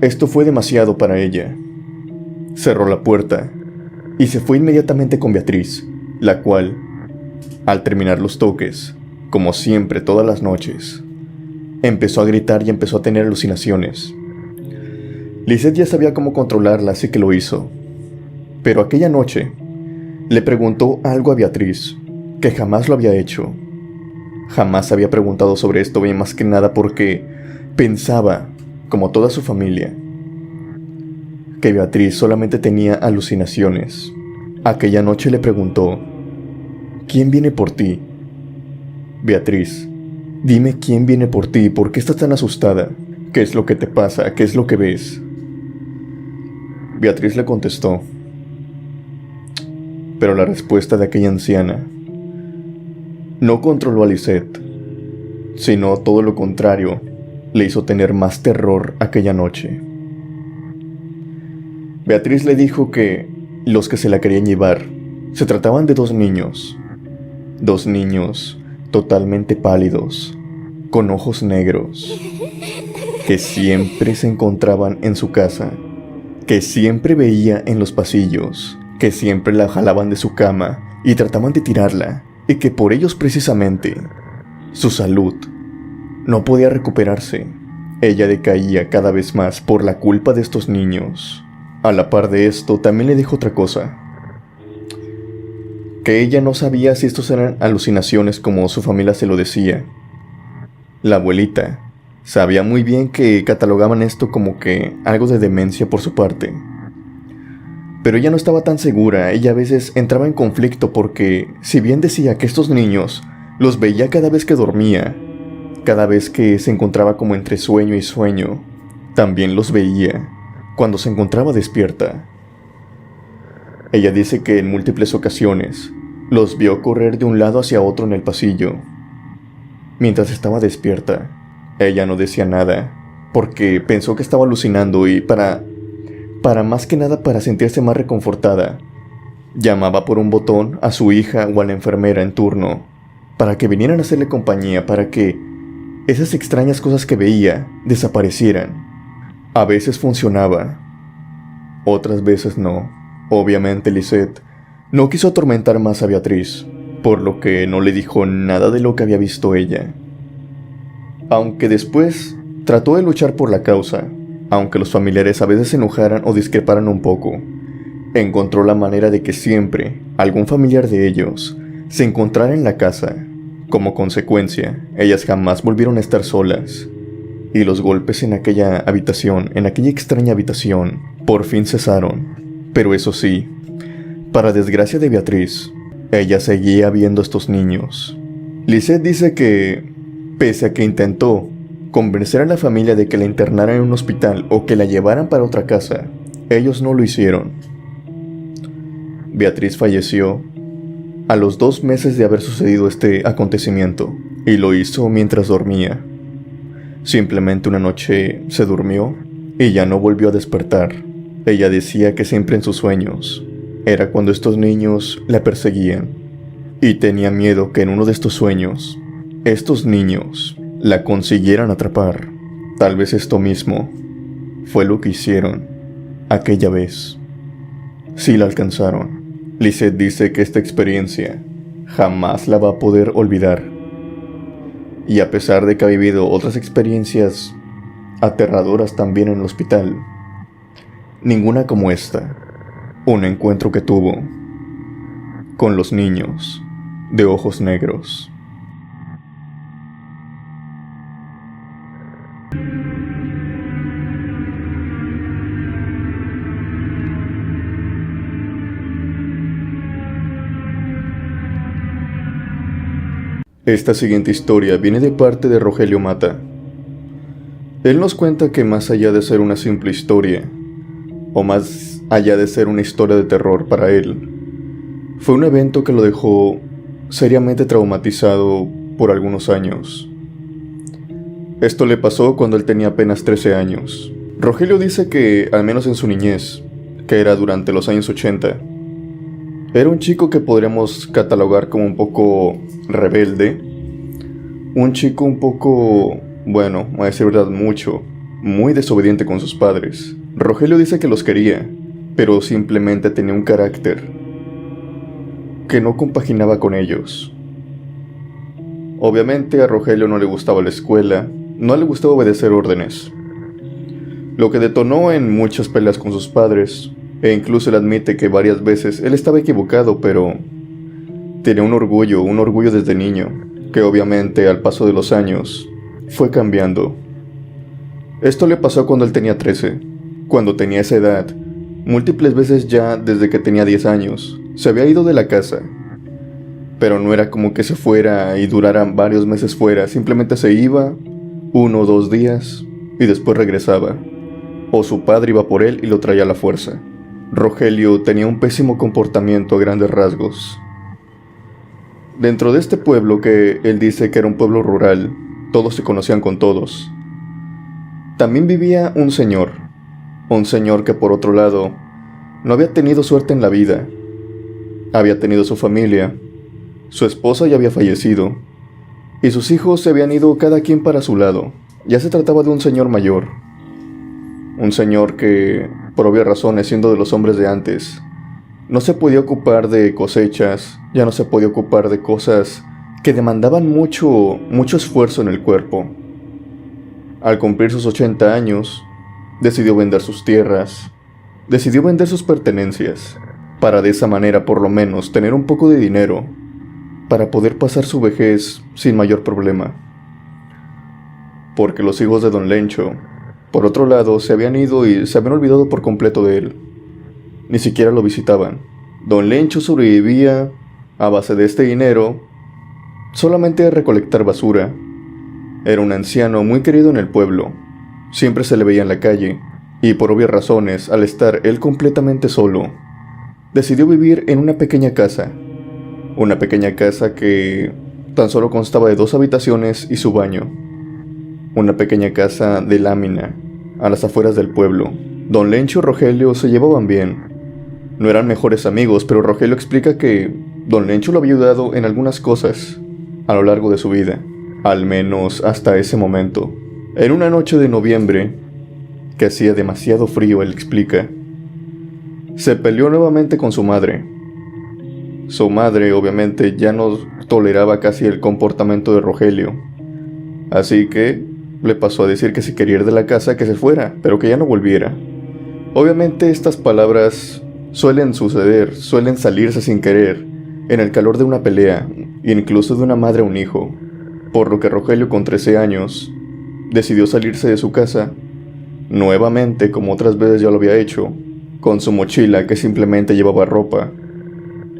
Esto fue demasiado para ella. Cerró la puerta y se fue inmediatamente con Beatriz, la cual, al terminar los toques, como siempre todas las noches, empezó a gritar y empezó a tener alucinaciones. Lisette ya sabía cómo controlarla, así que lo hizo. Pero aquella noche le preguntó algo a Beatriz, que jamás lo había hecho. Jamás había preguntado sobre esto, bien más que nada porque pensaba, como toda su familia, que Beatriz solamente tenía alucinaciones. Aquella noche le preguntó ¿quién viene por ti? Beatriz, dime quién viene por ti, ¿por qué estás tan asustada? ¿Qué es lo que te pasa? ¿Qué es lo que ves? Beatriz le contestó, pero la respuesta de aquella anciana no controló a Lisette, sino todo lo contrario, le hizo tener más terror aquella noche. Beatriz le dijo que los que se la querían llevar se trataban de dos niños totalmente pálidos, con ojos negros, que siempre se encontraban en su casa, que siempre veía en los pasillos, que siempre la jalaban de su cama y trataban de tirarla, y que por ellos precisamente su salud no podía recuperarse. Ella decaía cada vez más por la culpa de estos niños. A la par de esto, también le dijo otra cosa, que ella no sabía si estos eran alucinaciones como su familia se lo decía. La abuelita sabía muy bien que catalogaban esto como que algo de demencia por su parte. Pero ella no estaba tan segura, ella a veces entraba en conflicto porque, si bien decía que estos niños los veía cada vez que dormía, cada vez que se encontraba como entre sueño y sueño, también los veía cuando se encontraba despierta. Ella dice que en múltiples ocasiones los vio correr de un lado hacia otro en el pasillo. Mientras estaba despierta, ella no decía nada, porque pensó que estaba alucinando y para más que nada para sentirse más reconfortada, llamaba por un botón a su hija o a la enfermera en turno, para que vinieran a hacerle compañía, para que esas extrañas cosas que veía desaparecieran. A veces funcionaba, otras veces no. Obviamente Lisette no quiso atormentar más a Beatriz, por lo que no le dijo nada de lo que había visto ella. Aunque después trató de luchar por la causa, aunque los familiares a veces se enojaran o discreparan un poco, encontró la manera de que siempre algún familiar de ellos se encontrara en la casa. Como consecuencia, ellas jamás volvieron a estar solas, y los golpes en aquella habitación, en aquella extraña habitación, por fin cesaron. Pero eso sí, para desgracia de Beatriz, ella seguía viendo a estos niños. Lisette dice que, pese a que intentó convencer a la familia de que la internaran en un hospital o que la llevaran para otra casa, ellos no lo hicieron. Beatriz falleció a los 2 meses de haber sucedido este acontecimiento, y lo hizo mientras dormía. Simplemente una noche se durmió y ya no volvió a despertar. Ella decía que siempre en sus sueños era cuando estos niños la perseguían, y tenía miedo que en uno de estos sueños estos niños la consiguieran atrapar. Tal vez esto mismo fue lo que hicieron aquella vez. Sí la alcanzaron. Lisette dice que esta experiencia jamás la va a poder olvidar. Y a pesar de que ha vivido otras experiencias aterradoras también en el hospital, ninguna como esta, un encuentro que tuvo con los niños de ojos negros. Esta siguiente historia viene de parte de Rogelio Mata. Él nos cuenta que más allá de ser una simple historia, o más allá de ser una historia de terror para él, fue un evento que lo dejó seriamente traumatizado por algunos años. Esto le pasó cuando él tenía apenas 13 años. Rogelio dice que, al menos en su niñez, que era durante los años 80, era un chico que podríamos catalogar como un poco rebelde, un chico un poco, bueno, a decir verdad, muy desobediente con sus padres. Rogelio dice que los quería, pero simplemente tenía un carácter que no compaginaba con ellos. Obviamente a Rogelio no le gustaba la escuela, no le gustaba obedecer órdenes, lo que detonó en muchas peleas con sus padres. E incluso él admite que varias veces él estaba equivocado, pero tenía un orgullo desde niño, que obviamente al paso de los años fue cambiando. Esto le pasó cuando él tenía 13. Cuando tenía esa edad, múltiples veces ya desde que tenía 10 años, se había ido de la casa. pero no era como que se fuera y durara varios meses fuera, simplemente se iba 1 o 2 días y después regresaba, o su padre iba por él y lo traía a la fuerza. Rogelio tenía un pésimo comportamiento a grandes rasgos. Dentro de este pueblo, que él dice que era un pueblo rural, todos se conocían con todos, también vivía un señor que por otro lado no había tenido suerte en la vida. Había tenido su familia, su esposa ya había fallecido, y sus hijos se habían ido cada quien para su lado. Ya se trataba de un señor mayor, un señor que, por obvias razones, siendo de los hombres de antes, no se podía ocupar de cosechas, ya no se podía ocupar de cosas que demandaban mucho esfuerzo en el cuerpo. Al cumplir sus 80 años, decidió vender sus tierras, decidió vender sus pertenencias, para de esa manera por lo menos tener un poco de dinero, para poder pasar su vejez sin mayor problema. Porque los hijos de Don Lencho, por otro lado, se habían ido y se habían olvidado por completo de él. Ni siquiera lo visitaban. Don Lencho sobrevivía a base de este dinero, solamente de recolectar basura. Era un anciano muy querido en el pueblo. Siempre se le veía en la calle, y por obvias razones, al estar él completamente solo, decidió vivir en una pequeña casa. Una pequeña casa que tan solo constaba de 2 habitaciones y su baño. Una pequeña casa de lámina, a las afueras del pueblo. Don Lencho y Rogelio se llevaban bien. No eran mejores amigos, pero Rogelio explica que Don Lencho lo había ayudado en algunas cosas a lo largo de su vida, al menos hasta ese momento. En una noche de noviembre, que hacía demasiado frío, él explica, se peleó nuevamente con su madre. Su madre, obviamente, ya no toleraba casi el comportamiento de Rogelio, así que le pasó a decir que si quería ir de la casa, que se fuera, pero que ya no volviera. Obviamente estas palabras suelen suceder, suelen salirse sin querer, en el calor de una pelea, incluso de una madre a un hijo, por lo que Rogelio, con 13 años, decidió salirse de su casa, nuevamente, como otras veces ya lo había hecho, con su mochila que simplemente llevaba ropa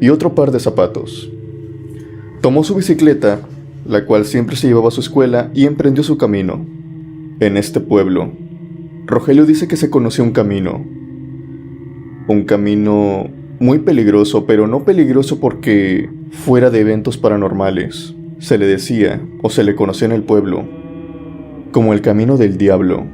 y otro par de zapatos. Tomó su bicicleta, la cual siempre se llevaba a su escuela, y emprendió su camino. En este pueblo, Rogelio dice que se conoció un camino muy peligroso, pero no peligroso porque fuera de eventos paranormales. Se le decía, o se le conocía en el pueblo, como el camino del diablo.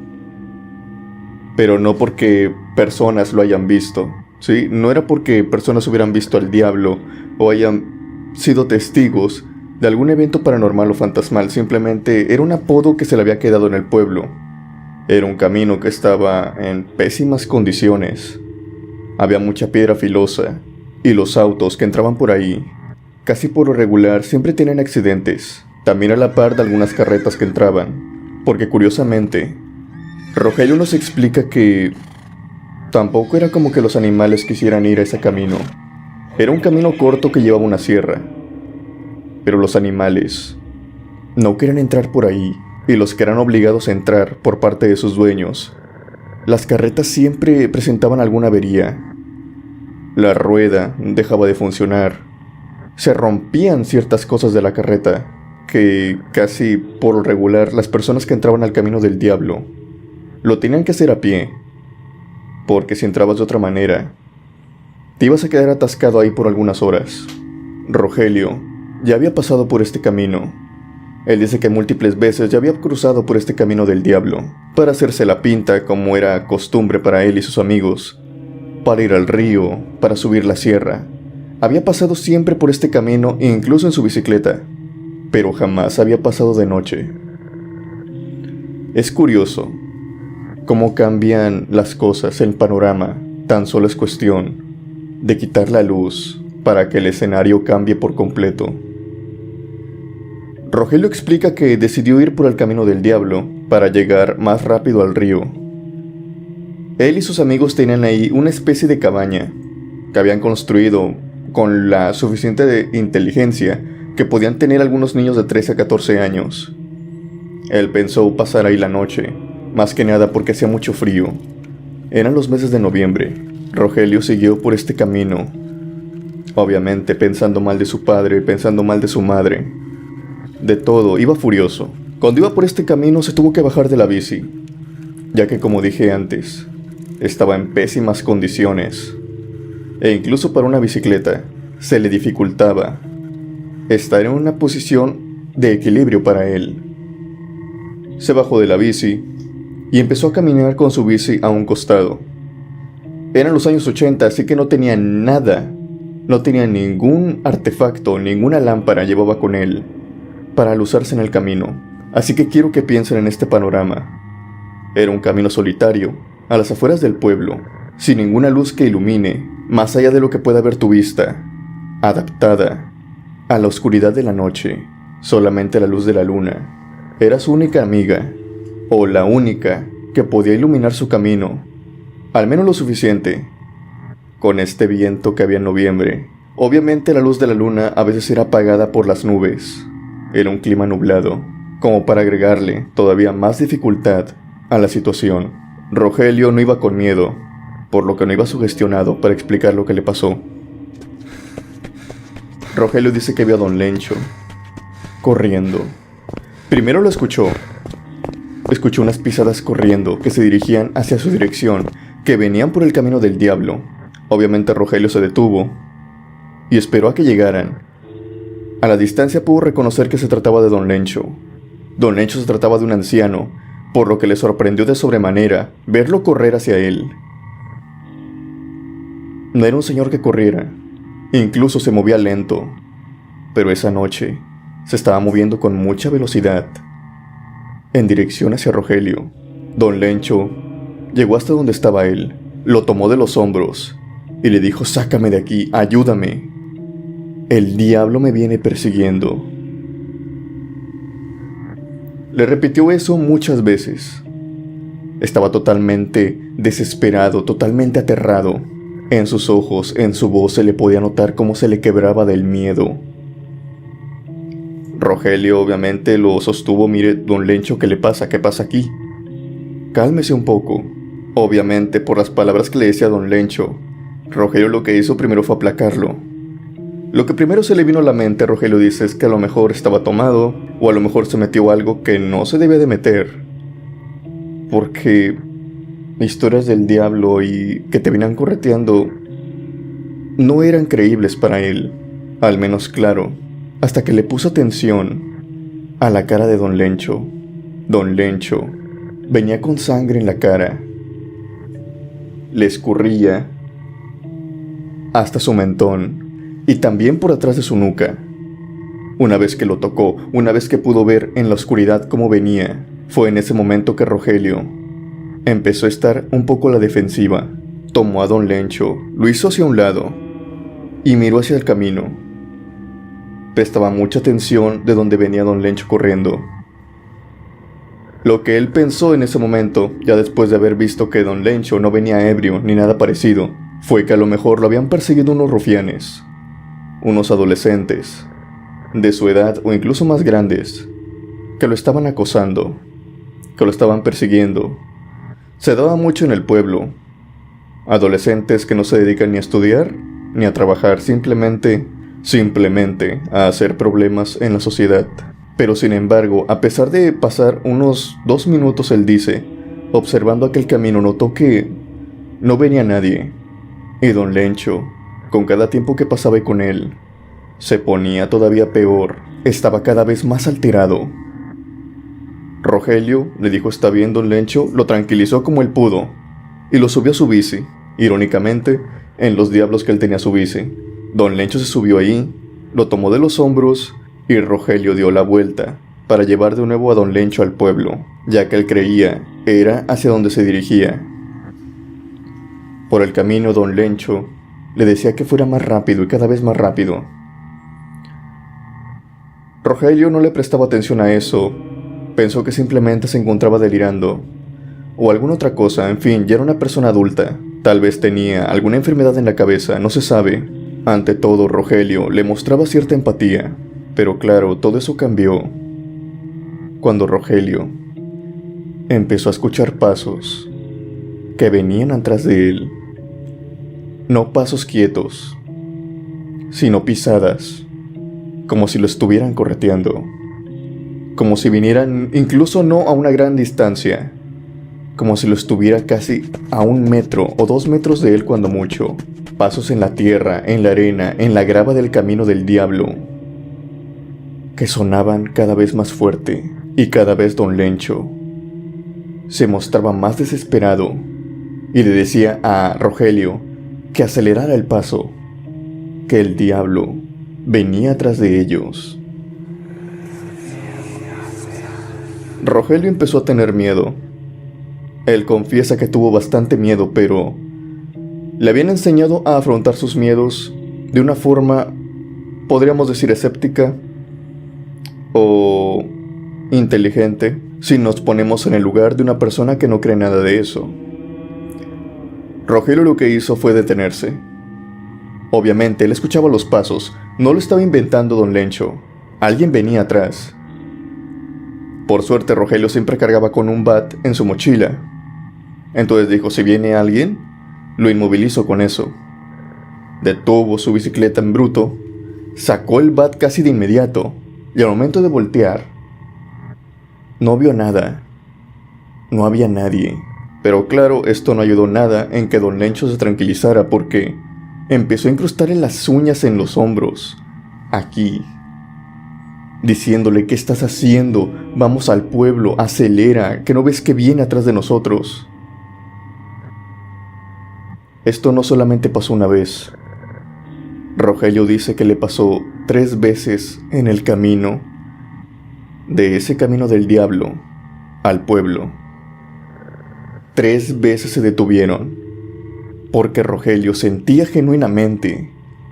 Pero no porque personas lo hayan visto, ¿sí? No era porque personas hubieran visto al diablo o hayan sido testigos de algún evento paranormal o fantasmal. Simplemente era un apodo que se le había quedado en el pueblo. Era un camino que estaba en pésimas condiciones. Había mucha piedra filosa, y los autos que entraban por ahí, casi por lo regular, siempre tenían accidentes, también a la par de algunas carretas que entraban, porque curiosamente, Rogelio nos explica que tampoco era como que los animales quisieran ir a ese camino. Era un camino corto que llevaba una sierra, pero los animales no querían entrar por ahí, y los que eran obligados a entrar por parte de sus dueños, las carretas siempre presentaban alguna avería. La rueda dejaba de funcionar, se rompían ciertas cosas de la carreta, que casi por lo regular las personas que entraban al camino del diablo lo tenían que hacer a pie, porque si entrabas de otra manera, te ibas a quedar atascado ahí por algunas horas. Rogelio ya había pasado por este camino. Él dice que múltiples veces ya había cruzado por este camino del diablo, para hacerse la pinta como era costumbre para él y sus amigos, para ir al río, para subir la sierra. Había pasado siempre por este camino, incluso en su bicicleta, pero jamás había pasado de noche. Es curioso cómo cambian las cosas, el panorama. Tan solo es cuestión de quitar la luz para que el escenario cambie por completo. Rogelio explica que decidió ir por el camino del diablo para llegar más rápido al río. Él y sus amigos tenían ahí una especie de cabaña que habían construido con la suficiente inteligencia que podían tener algunos niños de 13 a 14 años. Él pensó pasar ahí la noche, más que nada porque hacía mucho frío. Eran los meses de noviembre. Rogelio siguió por este camino Obviamente pensando mal de su padre, pensando mal de su madre. De todo, iba furioso. Cuando iba por este camino se tuvo que bajar de la bici, ya que como dije antes, estaba en pésimas condiciones. E incluso para una bicicleta, se le dificultaba estar en una posición de equilibrio para él. Se bajó de la bici y empezó a caminar con su bici a un costado. Eran los años 80, así que no tenía nada, no tenía ningún artefacto, ninguna lámpara llevaba con él para alusarse en el camino. Así que quiero que piensen en este panorama. Era un camino solitario, a las afueras del pueblo, sin ninguna luz que ilumine, más allá de lo que pueda ver tu vista, adaptada a la oscuridad de la noche. Solamente la luz de la luna era su única amiga, o la única que podía iluminar su camino, al menos lo suficiente. Con este viento que había en noviembre, obviamente la luz de la luna a veces era apagada por las nubes. Era un clima nublado, como para agregarle todavía más dificultad a la situación. Rogelio no iba con miedo, por lo que no iba sugestionado para explicar lo que le pasó. Rogelio dice que vio a Don Lencho corriendo. Primero lo escuchó unas pisadas corriendo que se dirigían hacia su dirección, que venían por el camino del diablo. Obviamente Rogelio se detuvo y esperó a que llegaran. A la distancia pudo reconocer que se trataba de Don Lencho. Don Lencho se trataba de un anciano, por lo que le sorprendió de sobremanera verlo correr hacia él. No era un señor que corriera, incluso se movía lento, pero esa noche se estaba moviendo con mucha velocidad, en dirección hacia Rogelio. Don Lencho llegó hasta donde estaba él, lo tomó de los hombros y le dijo: «Sácame de aquí, ayúdame. El diablo me viene persiguiendo». Le repitió eso muchas veces. Estaba totalmente desesperado, totalmente aterrado. En sus ojos, en su voz se le podía notar cómo se le quebraba del miedo. Rogelio obviamente lo sostuvo: «Mire, Don Lencho, ¿qué le pasa? ¿Qué pasa aquí? Cálmese un poco». Obviamente, por las palabras que le decía Don Lencho, Rogelio lo que hizo primero fue aplacarlo. Lo que primero se le vino a la mente, Rogelio dice, es que a lo mejor estaba tomado, o a lo mejor se metió algo que no se debía de meter. Porque historias del diablo y que te venían correteando no eran creíbles para él, al menos claro, hasta que le puso atención a la cara de Don Lencho. Don Lencho venía con sangre en la cara. Le escurría hasta su mentón y también por atrás de su nuca. Una vez que lo tocó, una vez que pudo ver en la oscuridad cómo venía, fue en ese momento que Rogelio empezó a estar un poco a la defensiva. Tomó a Don Lencho, lo hizo hacia un lado y miró hacia el camino. Prestaba mucha atención de dónde venía Don Lencho corriendo. Lo que él pensó en ese momento, ya después de haber visto que Don Lencho no venía ebrio ni nada parecido, fue que a lo mejor lo habían perseguido unos rufianes, unos adolescentes, de su edad o incluso más grandes, que lo estaban acosando, que lo estaban persiguiendo. Se daba mucho en el pueblo. Adolescentes que no se dedican ni a estudiar, ni a trabajar, simplemente a hacer problemas en la sociedad. Pero sin embargo, a pesar de pasar unos 2 minutos, él dice, observando aquel camino, notó que no venía nadie. Y Don Lencho, con cada tiempo que pasaba con él, se ponía todavía peor, estaba cada vez más alterado. Rogelio le dijo: «Está bien, Don Lencho», lo tranquilizó como él pudo, y lo subió a su bici, irónicamente, en los diablos que él tenía su bici. Don Lencho se subió ahí, lo tomó de los hombros, y Rogelio dio la vuelta para llevar de nuevo a Don Lencho al pueblo, ya que él creía era hacia donde se dirigía. Por el camino, Don Lencho le decía que fuera más rápido y cada vez más rápido. Rogelio no le prestaba atención a eso, pensó que simplemente se encontraba delirando, o alguna otra cosa. En fin, ya era una persona adulta, tal vez tenía alguna enfermedad en la cabeza, no se sabe. Ante todo, Rogelio le mostraba cierta empatía, pero claro, todo eso cambió cuando Rogelio empezó a escuchar pasos que venían atrás de él. No pasos quietos, sino pisadas, como si lo estuvieran correteando, como si vinieran incluso no a una gran distancia, como si lo estuviera casi a 1 metro o 2 metros de él cuando mucho. Pasos en la tierra, en la arena, en la grava del camino del diablo, que sonaban cada vez más fuerte, y cada vez don Lencho se mostraba más desesperado y le decía a Rogelio que acelerara el paso, que el diablo venía tras de ellos. Rogelio empezó a tener miedo. Él confiesa que tuvo bastante miedo, pero le habían enseñado a afrontar sus miedos de una forma, podríamos decir, escéptica o inteligente, si nos ponemos en el lugar de una persona que no cree nada de eso. Rogelio lo que hizo fue detenerse. Obviamente, él escuchaba los pasos, no lo estaba inventando don Lencho. Alguien venía atrás. Por suerte, Rogelio siempre cargaba con un bat en su mochila. Entonces dijo, si viene alguien, lo inmovilizo con eso. Detuvo su bicicleta en bruto, sacó el bat casi de inmediato, y al momento de voltear, no vio nada. No había nadie. Pero claro, esto no ayudó nada en que don Lencho se tranquilizara, porque empezó a incrustarle las uñas en los hombros, aquí, diciéndole, ¿qué estás haciendo? Vamos al pueblo, acelera, que no ves que viene atrás de nosotros. Esto no solamente pasó una vez. Rogelio dice que le pasó 3 veces en el camino, de ese camino del diablo al pueblo. 3 veces se detuvieron, porque Rogelio sentía genuinamente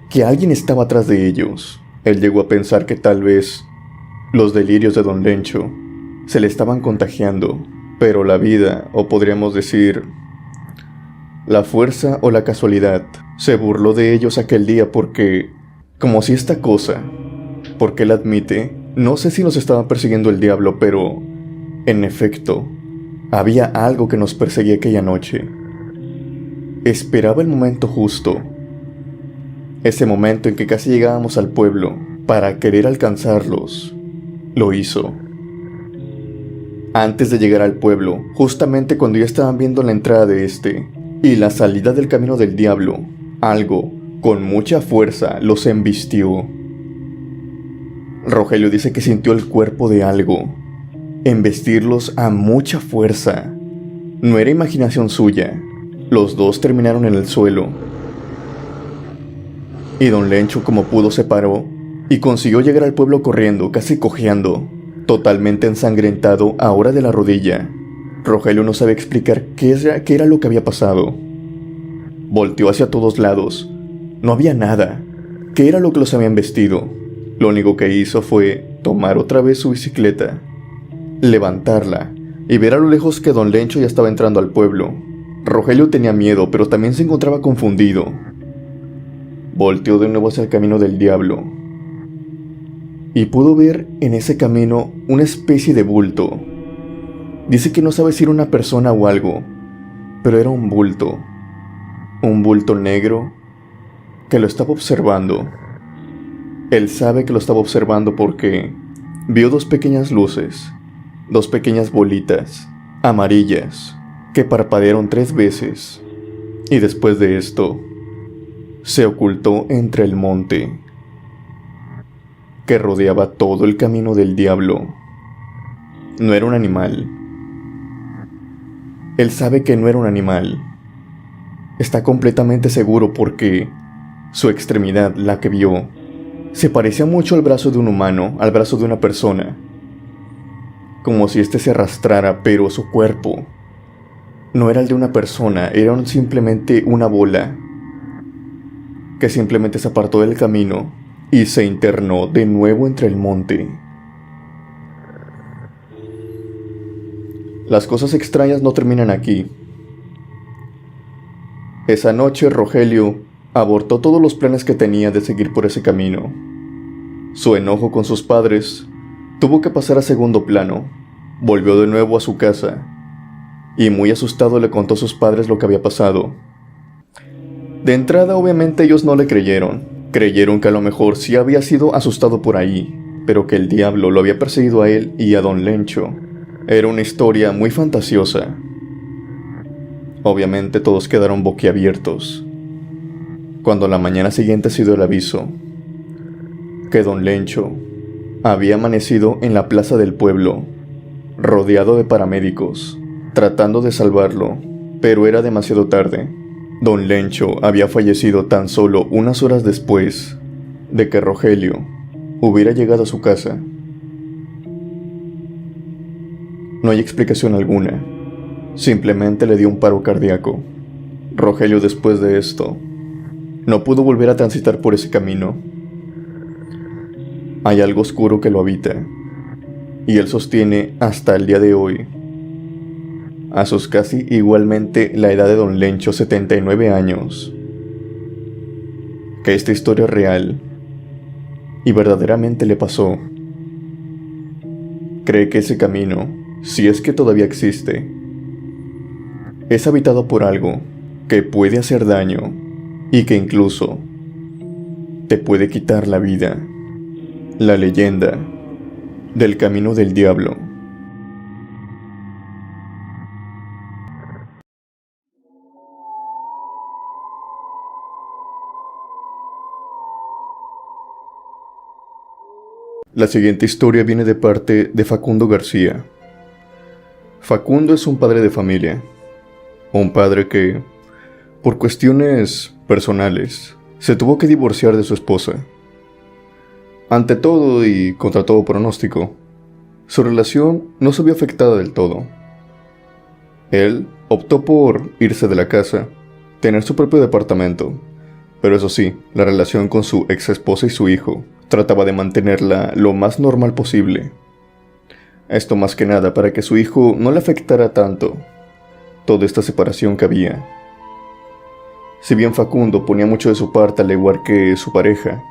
que alguien estaba atrás de ellos. Él llegó a pensar que tal vez los delirios de don Lencho se le estaban contagiando, pero la vida, o podríamos decir, la fuerza o la casualidad, se burló de ellos aquel día porque, como si esta cosa, porque él admite, no sé si nos estaba persiguiendo el diablo, pero, en efecto, había algo que nos perseguía aquella noche. Esperaba el momento justo, ese momento en que casi llegábamos al pueblo, para querer alcanzarlos. Lo hizo. Antes de llegar al pueblo, justamente cuando ya estaban viendo la entrada de este y la salida del camino del diablo, algo con mucha fuerza los embistió. Rogelio dice que sintió el cuerpo de algo embestirlos a mucha fuerza. No era imaginación suya. Los dos terminaron en el suelo. Y don Lencho, como pudo, se paró y consiguió llegar al pueblo corriendo, casi cojeando, totalmente ensangrentado ahora de la rodilla. Rogelio no sabe explicar qué era lo que había pasado. Volteó hacia todos lados. No había nada. ¿Qué era lo que los habían vestido? Lo único que hizo fue tomar otra vez su bicicleta, levantarla y ver a lo lejos que don Lencho ya estaba entrando al pueblo. Rogelio tenía miedo, pero también se encontraba confundido. Volteó de nuevo hacia el camino del diablo y pudo ver en ese camino una especie de bulto. Dice que no sabe si era una persona o algo, pero era un bulto negro que lo estaba observando. Él sabe que lo estaba observando porque vio 2 pequeñas luces, 2 pequeñas bolitas amarillas que parpadearon 3 veces, y después de esto se ocultó entre el monte que rodeaba todo el camino del diablo. No era un animal. Él sabe que no era un animal. Está completamente seguro porque su extremidad, la que vio, se parecía mucho al brazo de un humano, al brazo de una persona. Como si éste se arrastrara, pero su cuerpo no era el de una persona, era simplemente una bola que simplemente se apartó del camino y se internó de nuevo entre el monte. Las cosas extrañas no terminan aquí. Esa noche Rogelio abortó todos los planes que tenía de seguir por ese camino. Su enojo con sus padres tuvo que pasar a segundo plano. Volvió de nuevo a su casa y muy asustado le contó a sus padres lo que había pasado. De entrada, obviamente, ellos no le creyeron Creyeron que a lo mejor sí había sido asustado por ahí, pero que el diablo lo había perseguido a él y a don Lencho. Era una historia muy fantasiosa. Obviamente todos quedaron boquiabiertos cuando la mañana siguiente se dio el aviso que don Lencho había amanecido en la plaza del pueblo, rodeado de paramédicos, tratando de salvarlo, pero era demasiado tarde. Don Lencho había fallecido tan solo unas horas después de que Rogelio hubiera llegado a su casa. No hay explicación alguna, simplemente le dio un paro cardíaco. Rogelio, después de esto, no pudo volver a transitar por ese camino. Hay algo oscuro que lo habita, y él sostiene hasta el día de hoy, a sus casi igualmente la edad de don Lencho, 79 años, que esta historia es real y verdaderamente le pasó. Cree que ese camino, si es que todavía existe, es habitado por algo que puede hacer daño y que incluso te puede quitar la vida. La leyenda del camino del diablo. La siguiente historia viene de parte de Facundo García. Facundo es un padre de familia, un padre que, por cuestiones personales, se tuvo que divorciar de su esposa. Ante todo y contra todo pronóstico, su relación no se vio afectada del todo. Él optó por irse de la casa, tener su propio departamento, pero eso sí, la relación con su ex esposa y su hijo trataba de mantenerla lo más normal posible. Esto más que nada para que su hijo no le afectara tanto toda esta separación que había. Si bien Facundo ponía mucho de su parte al igual que su pareja,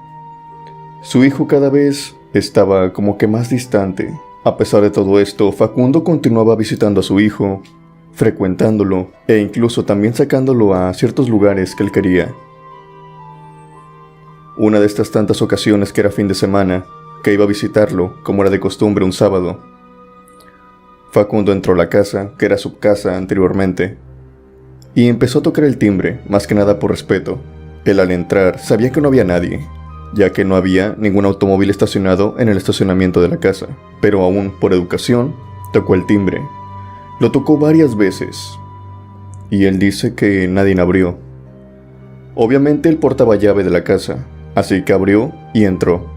su hijo cada vez estaba como que más distante. A pesar de todo esto, Facundo continuaba visitando a su hijo, frecuentándolo e incluso también sacándolo a ciertos lugares que él quería. Una de estas tantas ocasiones que era fin de semana, que iba a visitarlo, como era de costumbre un sábado, Facundo entró a la casa, que era su casa anteriormente, y empezó a tocar el timbre, más que nada por respeto. Él al entrar sabía que no había nadie, ya que no había ningún automóvil estacionado en el estacionamiento de la casa, pero aún por educación, tocó el timbre. Lo tocó varias veces, y él dice que nadie abrió. Obviamente él portaba llave de la casa, así que abrió y entró.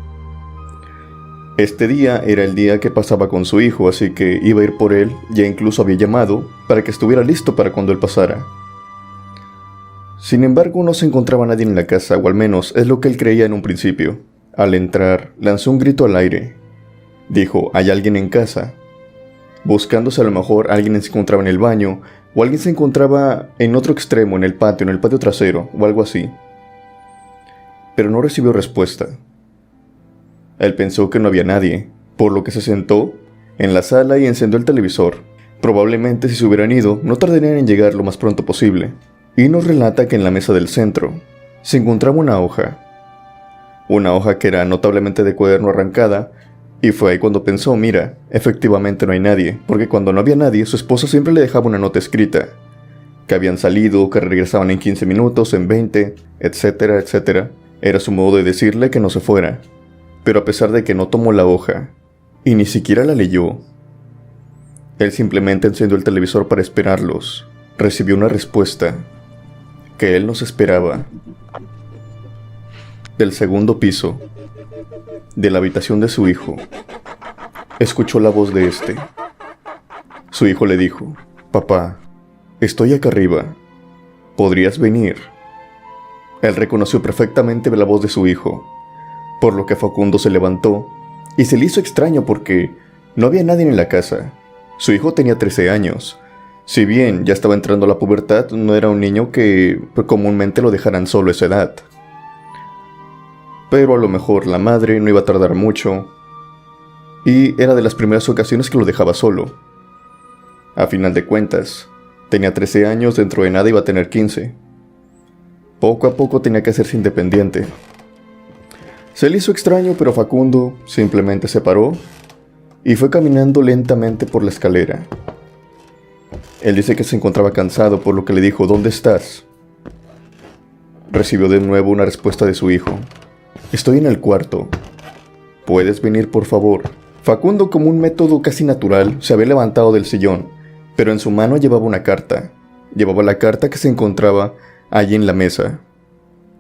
Este día era el día que pasaba con su hijo, así que iba a ir por él, ya incluso había llamado para que estuviera listo para cuando él pasara. Sin embargo, no se encontraba nadie en la casa, o al menos es lo que él creía en un principio. Al entrar, lanzó un grito al aire. Dijo, ¿hay alguien en casa? Buscándose a lo mejor alguien se encontraba en el baño, o alguien se encontraba en otro extremo, en el patio trasero, o algo así. Pero no recibió respuesta. Él pensó que no había nadie, por lo que se sentó en la sala y encendió el televisor. Probablemente si se hubieran ido, no tardarían en llegar lo más pronto posible. Y nos relata que en la mesa del centro se encontraba una hoja que era notablemente de cuaderno arrancada, y fue ahí cuando pensó, mira, efectivamente no hay nadie, porque cuando no había nadie, su esposa siempre le dejaba una nota escrita, que habían salido, que regresaban en 15 minutos, en 20, etcétera, etcétera. Era su modo de decirle que no se fuera. Pero a pesar de que no tomó la hoja, y ni siquiera la leyó, él simplemente encendió el televisor para esperarlos. Recibió una respuesta que él no se esperaba. Del segundo piso, de la habitación de su hijo, escuchó la voz de este. Su hijo le dijo, «Papá, estoy acá arriba. ¿Podrías venir?» Él reconoció perfectamente la voz de su hijo, por lo que Facundo se levantó y se le hizo extraño porque no había nadie en la casa. Su hijo tenía 13 años. Si bien ya estaba entrando a la pubertad, no era un niño que comúnmente lo dejaran solo a esa edad. Pero a lo mejor la madre no iba a tardar mucho, y era de las primeras ocasiones que lo dejaba solo. A final de cuentas, tenía 13 años, dentro de nada iba a tener 15. Poco a poco tenía que hacerse independiente. Se le hizo extraño, pero Facundo simplemente se paró y fue caminando lentamente por la escalera. Él dice que se encontraba cansado, por lo que le dijo: ¿dónde estás? Recibió de nuevo una respuesta de su hijo: estoy en el cuarto. ¿Puedes venir, por favor? Facundo, como un método casi natural, se había levantado del sillón, pero en su mano llevaba una carta. Llevaba la carta que se encontraba allí en la mesa.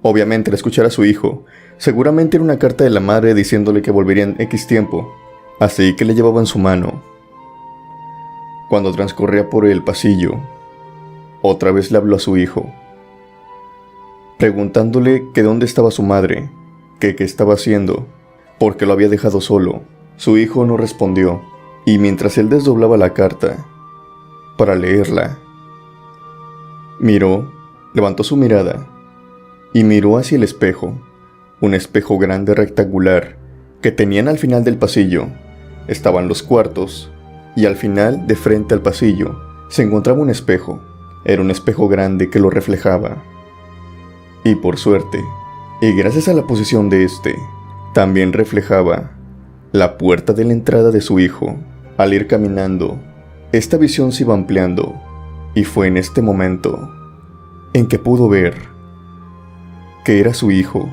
Obviamente, al escuchar a su hijo, seguramente era una carta de la madre diciéndole que volvería en X tiempo, así que le llevaba en su mano. Cuando transcurría por el pasillo, otra vez le habló a su hijo, preguntándole que dónde estaba su madre, que qué estaba haciendo, porque lo había dejado solo. Su hijo no respondió, y mientras él desdoblaba la carta para leerla, levantó su mirada y miró hacia el espejo, un espejo grande rectangular que tenían al final del pasillo. Estaban los cuartos, y al final, de frente al pasillo, se encontraba un espejo. Era un espejo grande que lo reflejaba. Y por suerte, y gracias a la posición de este, también reflejaba la puerta de la entrada de su hijo. Al ir caminando, esta visión se iba ampliando, y fue en este momento en que pudo ver que era su hijo,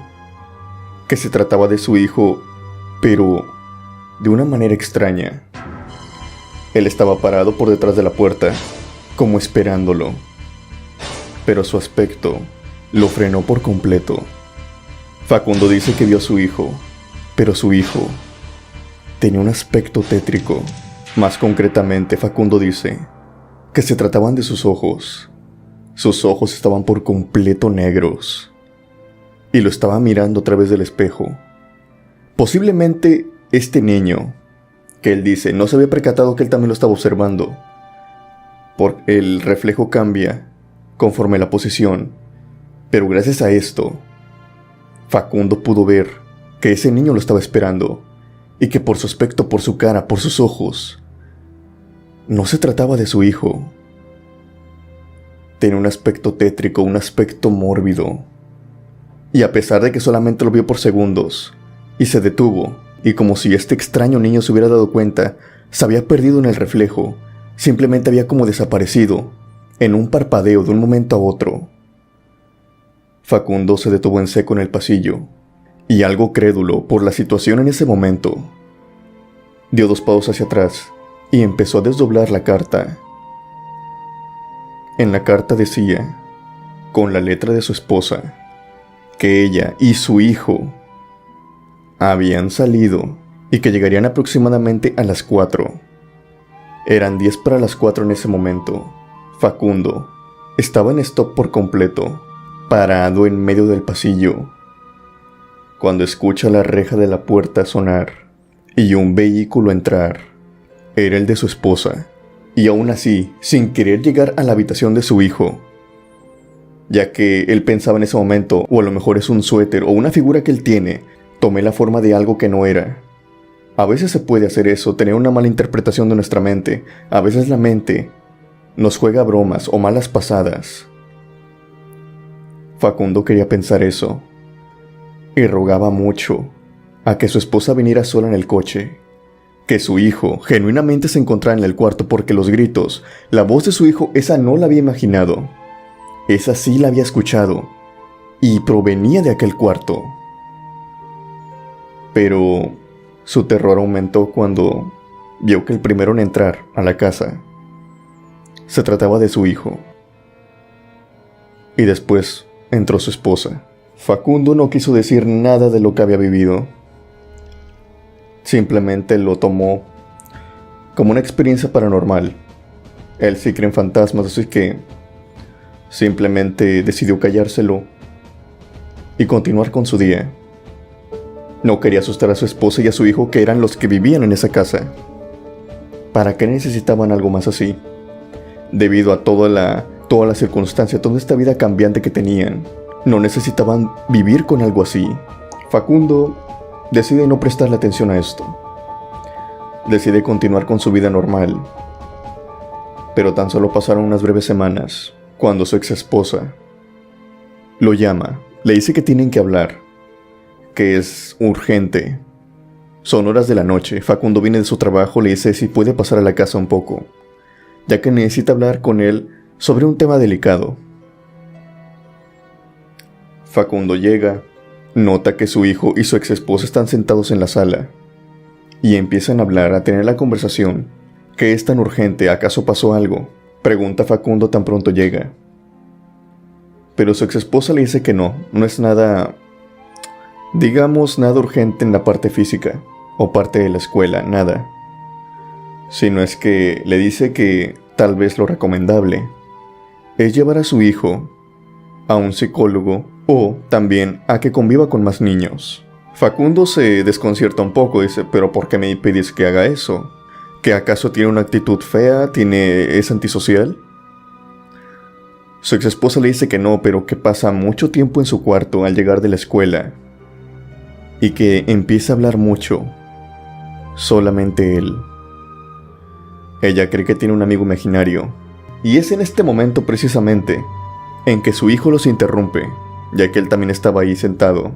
que se trataba de su hijo, pero de una manera extraña. Él estaba parado por detrás de la puerta, como esperándolo, pero su aspecto lo frenó por completo. Facundo dice que vio a su hijo, pero su hijo tenía un aspecto tétrico. Más concretamente, Facundo dice que se trataban de sus ojos. Sus ojos estaban por completo negros, y lo estaba mirando a través del espejo. Posiblemente este niño, que él dice, no se había percatado que él también lo estaba observando, porque el reflejo cambia conforme la posición, pero gracias a esto, Facundo pudo ver que ese niño lo estaba esperando, y que por su aspecto, por su cara, por sus ojos, no se trataba de su hijo. Tenía un aspecto tétrico, un aspecto mórbido, y a pesar de que solamente lo vio por segundos, y se detuvo, y como si este extraño niño se hubiera dado cuenta, se había perdido en el reflejo, simplemente había como desaparecido, en un parpadeo de un momento a otro. Facundo se detuvo en seco en el pasillo, y algo crédulo por la situación en ese momento, dio 2 pasos hacia atrás, y empezó a desdoblar la carta. En la carta decía, con la letra de su esposa, que ella y su hijo habían salido y que llegarían aproximadamente a las 4. Eran 10 para las 4 en ese momento. Facundo estaba en stop por completo, parado en medio del pasillo, cuando escucha la reja de la puerta sonar y un vehículo entrar. Era el de su esposa, y aún así, sin querer llegar a la habitación de su hijo, ya que él pensaba en ese momento, o a lo mejor es un suéter o una figura que él tiene, tomé la forma de algo que no era. A veces se puede hacer eso, tener una mala interpretación de nuestra mente. A veces la mente nos juega bromas o malas pasadas. Facundo quería pensar eso, y rogaba mucho a que su esposa viniera sola en el coche, que su hijo genuinamente se encontrara en el cuarto, porque los gritos, la voz de su hijo, esa no la había imaginado. Esa sí la había escuchado, y provenía de aquel cuarto. Pero su terror aumentó cuando vio que el primero en entrar a la casa se trataba de su hijo. Y después entró su esposa. Facundo no quiso decir nada de lo que había vivido. Simplemente lo tomó como una experiencia paranormal. Él sí cree en fantasmas, así que simplemente decidió callárselo y continuar con su día. No quería asustar a su esposa y a su hijo, que eran los que vivían en esa casa. ¿Para qué necesitaban algo más así? Debido a toda la circunstancia, toda esta vida cambiante que tenían, no necesitaban vivir con algo así. Facundo decide no prestarle atención a esto. Decide continuar con su vida normal. Pero tan solo pasaron unas breves semanas cuando su ex esposa lo llama, le dice que tienen que hablar, que es urgente. Son horas de la noche. Facundo viene de su trabajo, le dice si puede pasar a la casa un poco, ya que necesita hablar con él sobre un tema delicado. Facundo llega, nota que su hijo y su exesposa están sentados en la sala, y empiezan a hablar, a tener la conversación. ¿Qué es tan urgente? ¿Acaso pasó algo?, pregunta Facundo tan pronto llega. Pero su exesposa le dice que no es nada, digamos, nada urgente en la parte física, o parte de la escuela, nada. Sino es que le dice que tal vez lo recomendable es llevar a su hijo a un psicólogo o también a que conviva con más niños. Facundo se desconcierta un poco, dice, ¿pero por qué me pides que haga eso? ¿Que acaso tiene una actitud fea? ¿Es antisocial? Su exesposa le dice que no, pero que pasa mucho tiempo en su cuarto al llegar de la escuela y que empieza a hablar mucho, solamente él. Ella cree que tiene un amigo imaginario, y es en este momento precisamente en que su hijo los interrumpe, ya que él también estaba ahí sentado.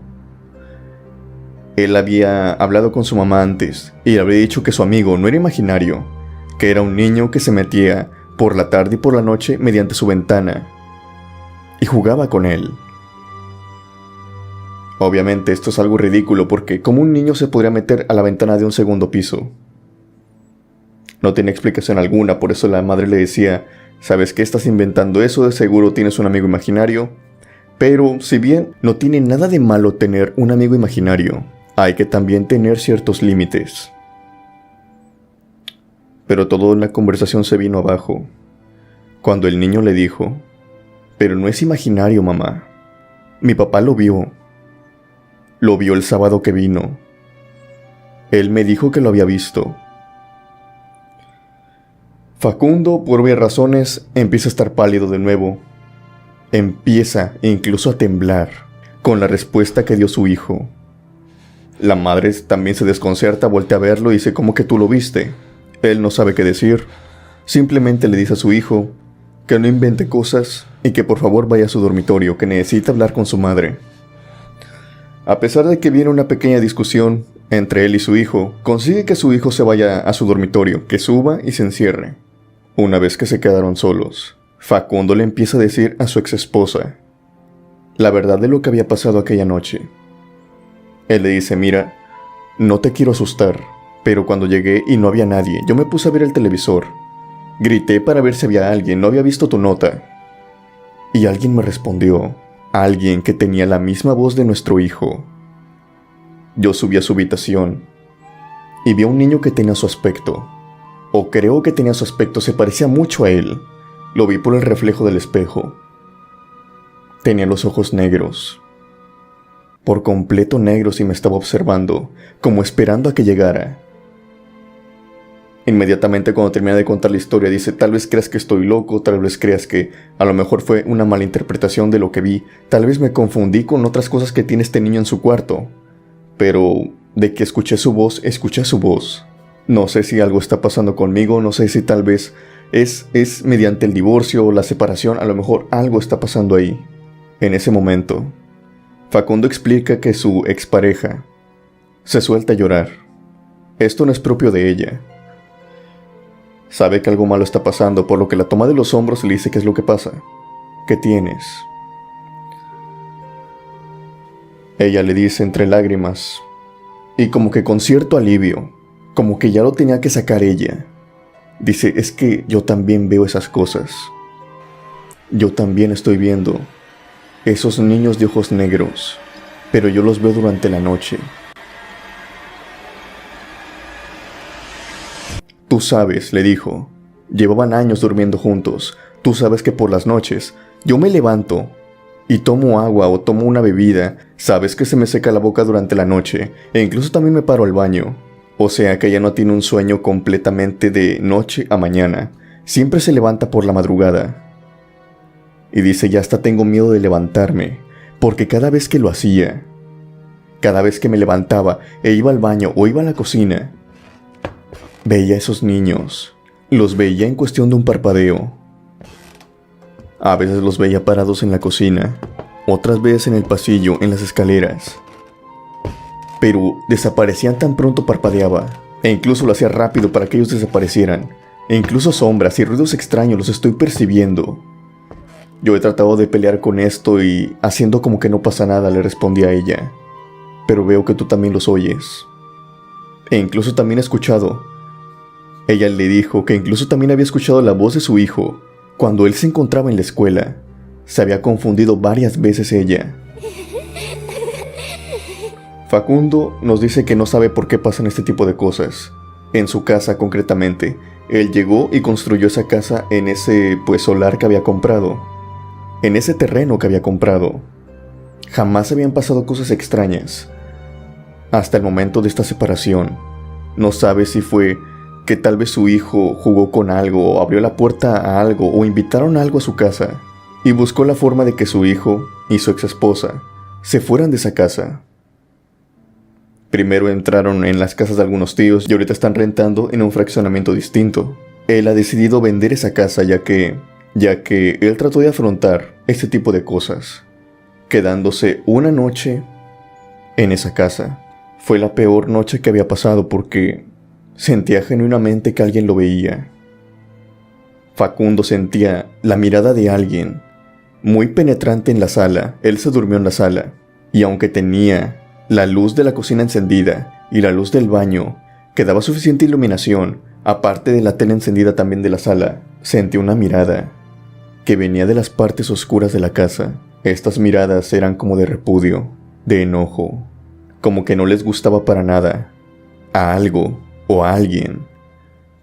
Él había hablado con su mamá antes y le había dicho que su amigo no era imaginario, que era un niño que se metía por la tarde y por la noche mediante su ventana y jugaba con él. Obviamente esto es algo ridículo porque ¿cómo un niño se podría meter a la ventana de un segundo piso? No tiene explicación alguna, por eso la madre le decía, ¿sabes qué? Estás inventando eso, de seguro tienes un amigo imaginario. Pero si bien no tiene nada de malo tener un amigo imaginario, hay que también tener ciertos límites. Pero toda la conversación se vino abajo cuando el niño le dijo, pero no es imaginario, mamá. Mi papá lo vio. Lo vio el sábado que vino. Él me dijo que lo había visto. Facundo, por obvias razones, empieza a estar pálido de nuevo. Empieza incluso a temblar con la respuesta que dio su hijo. La madre también se desconcerta, voltea a verlo y dice, ¿cómo que tú lo viste? Él no sabe qué decir. Simplemente le dice a su hijo que no invente cosas y que por favor vaya a su dormitorio, que necesita hablar con su madre. A pesar de que viene una pequeña discusión entre él y su hijo, consigue que su hijo se vaya a su dormitorio, que suba y se encierre. Una vez que se quedaron solos, Facundo le empieza a decir a su exesposa la verdad de lo que había pasado aquella noche. Él le dice, mira, no te quiero asustar, pero cuando llegué y no había nadie, yo me puse a ver el televisor. Grité para ver si había alguien, no había visto tu nota. Y alguien me respondió, alguien que tenía la misma voz de nuestro hijo. Yo subí a su habitación y vi a un niño que tenía su aspecto, o creo que tenía su aspecto, se parecía mucho a él. Lo vi por el reflejo del espejo. Tenía los ojos negros, por completo negros, y me estaba observando, como esperando a que llegara. Inmediatamente cuando termina de contar la historia dice, tal vez creas que estoy loco, tal vez creas que a lo mejor fue una mala interpretación de lo que vi, tal vez me confundí con otras cosas que tiene este niño en su cuarto, pero de que escuché su voz, escuché su voz. No sé si algo está pasando conmigo, no sé si tal vez es mediante el divorcio o la separación, a lo mejor algo está pasando ahí. En ese momento, Facundo explica que su expareja se suelta a llorar. Esto no es propio de ella. Sabe que algo malo está pasando, por lo que la toma de los hombros y le dice qué es lo que pasa. ¿Qué tienes? Ella le dice entre lágrimas y como que con cierto alivio, como que ya lo tenía que sacar ella. Dice, es que yo también veo esas cosas. Yo también estoy viendo esos niños de ojos negros, pero yo los veo durante la noche. Tú sabes, le dijo, llevaban años durmiendo juntos. Tú sabes que por las noches yo me levanto y tomo agua o tomo una bebida. Sabes que se me seca la boca durante la noche e incluso también me paro al baño. O sea que ella no tiene un sueño completamente de noche a mañana. Siempre se levanta por la madrugada. Y dice, ya hasta tengo miedo de levantarme, porque cada vez que lo hacía, cada vez que me levantaba e iba al baño o iba a la cocina, veía a esos niños. Los veía en cuestión de un parpadeo. A veces los veía parados en la cocina, otras veces en el pasillo, en las escaleras. pero desaparecían tan pronto parpadeaba, e incluso lo hacía rápido para que ellos desaparecieran. E incluso sombras y ruidos extraños los estoy percibiendo. Yo he tratado de pelear con esto y, haciendo como que no pasa nada, le respondí a ella. Pero veo que tú también los oyes. E incluso también he escuchado. Ella le dijo que incluso también había escuchado la voz de su hijo. Cuando él se encontraba en la escuela, se había confundido varias veces ella. Facundo nos dice que no sabe por qué pasan este tipo de cosas. En su casa concretamente, él llegó y construyó esa casa en ese solar que había comprado. En ese terreno que había comprado. Jamás habían pasado cosas extrañas. Hasta el momento de esta separación. No sabe si fue que tal vez su hijo jugó con algo, o abrió la puerta a algo, o invitaron algo a su casa, y buscó la forma de que su hijo y su exesposa se fueran de esa casa. Primero entraron en las casas de algunos tíos y ahorita están rentando en un fraccionamiento distinto. Él ha decidido vender esa casa ya que él trató de afrontar este tipo de cosas, quedándose una noche en esa casa. Fue la peor noche que había pasado porque sentía genuinamente que alguien lo veía. Facundo sentía la mirada de alguien muy penetrante en la sala. Él se durmió en la sala y aunque tenía la luz de la cocina encendida y la luz del baño, que daba suficiente iluminación, aparte de la tele encendida también de la sala, sentí una mirada que venía de las partes oscuras de la casa. Estas miradas eran como de repudio, de enojo, como que no les gustaba para nada a algo o a alguien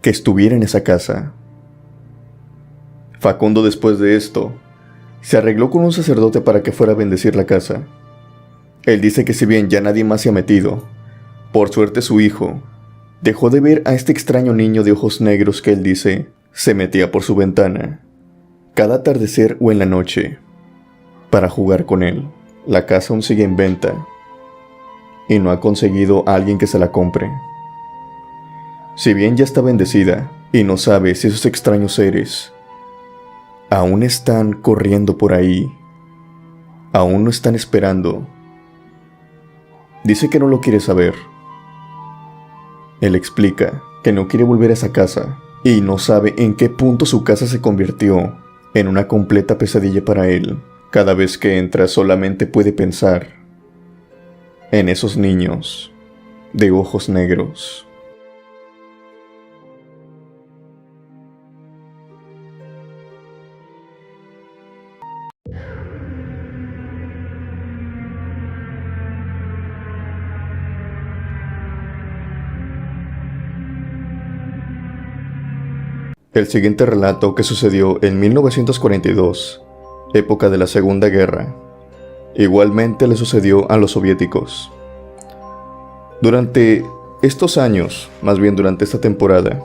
que estuviera en esa casa. Facundo, después de esto, se arregló con un sacerdote para que fuera a bendecir la casa. Él dice que si bien ya nadie más se ha metido, por suerte su hijo dejó de ver a este extraño niño de ojos negros que él dice se metía por su ventana cada atardecer o en la noche para jugar con él. La casa aún sigue en venta y no ha conseguido a alguien que se la compre. Si bien ya está bendecida y no sabe si esos extraños seres aún están corriendo por ahí, aún no están esperando. Dice que no lo quiere saber. Él explica que no quiere volver a esa casa y no sabe en qué punto su casa se convirtió en una completa pesadilla para él. Cada vez que entra solamente puede pensar en esos niños de ojos negros. El siguiente relato, que sucedió en 1942, época de la Segunda Guerra, igualmente le sucedió a los soviéticos. Durante estos años, más bien durante esta temporada,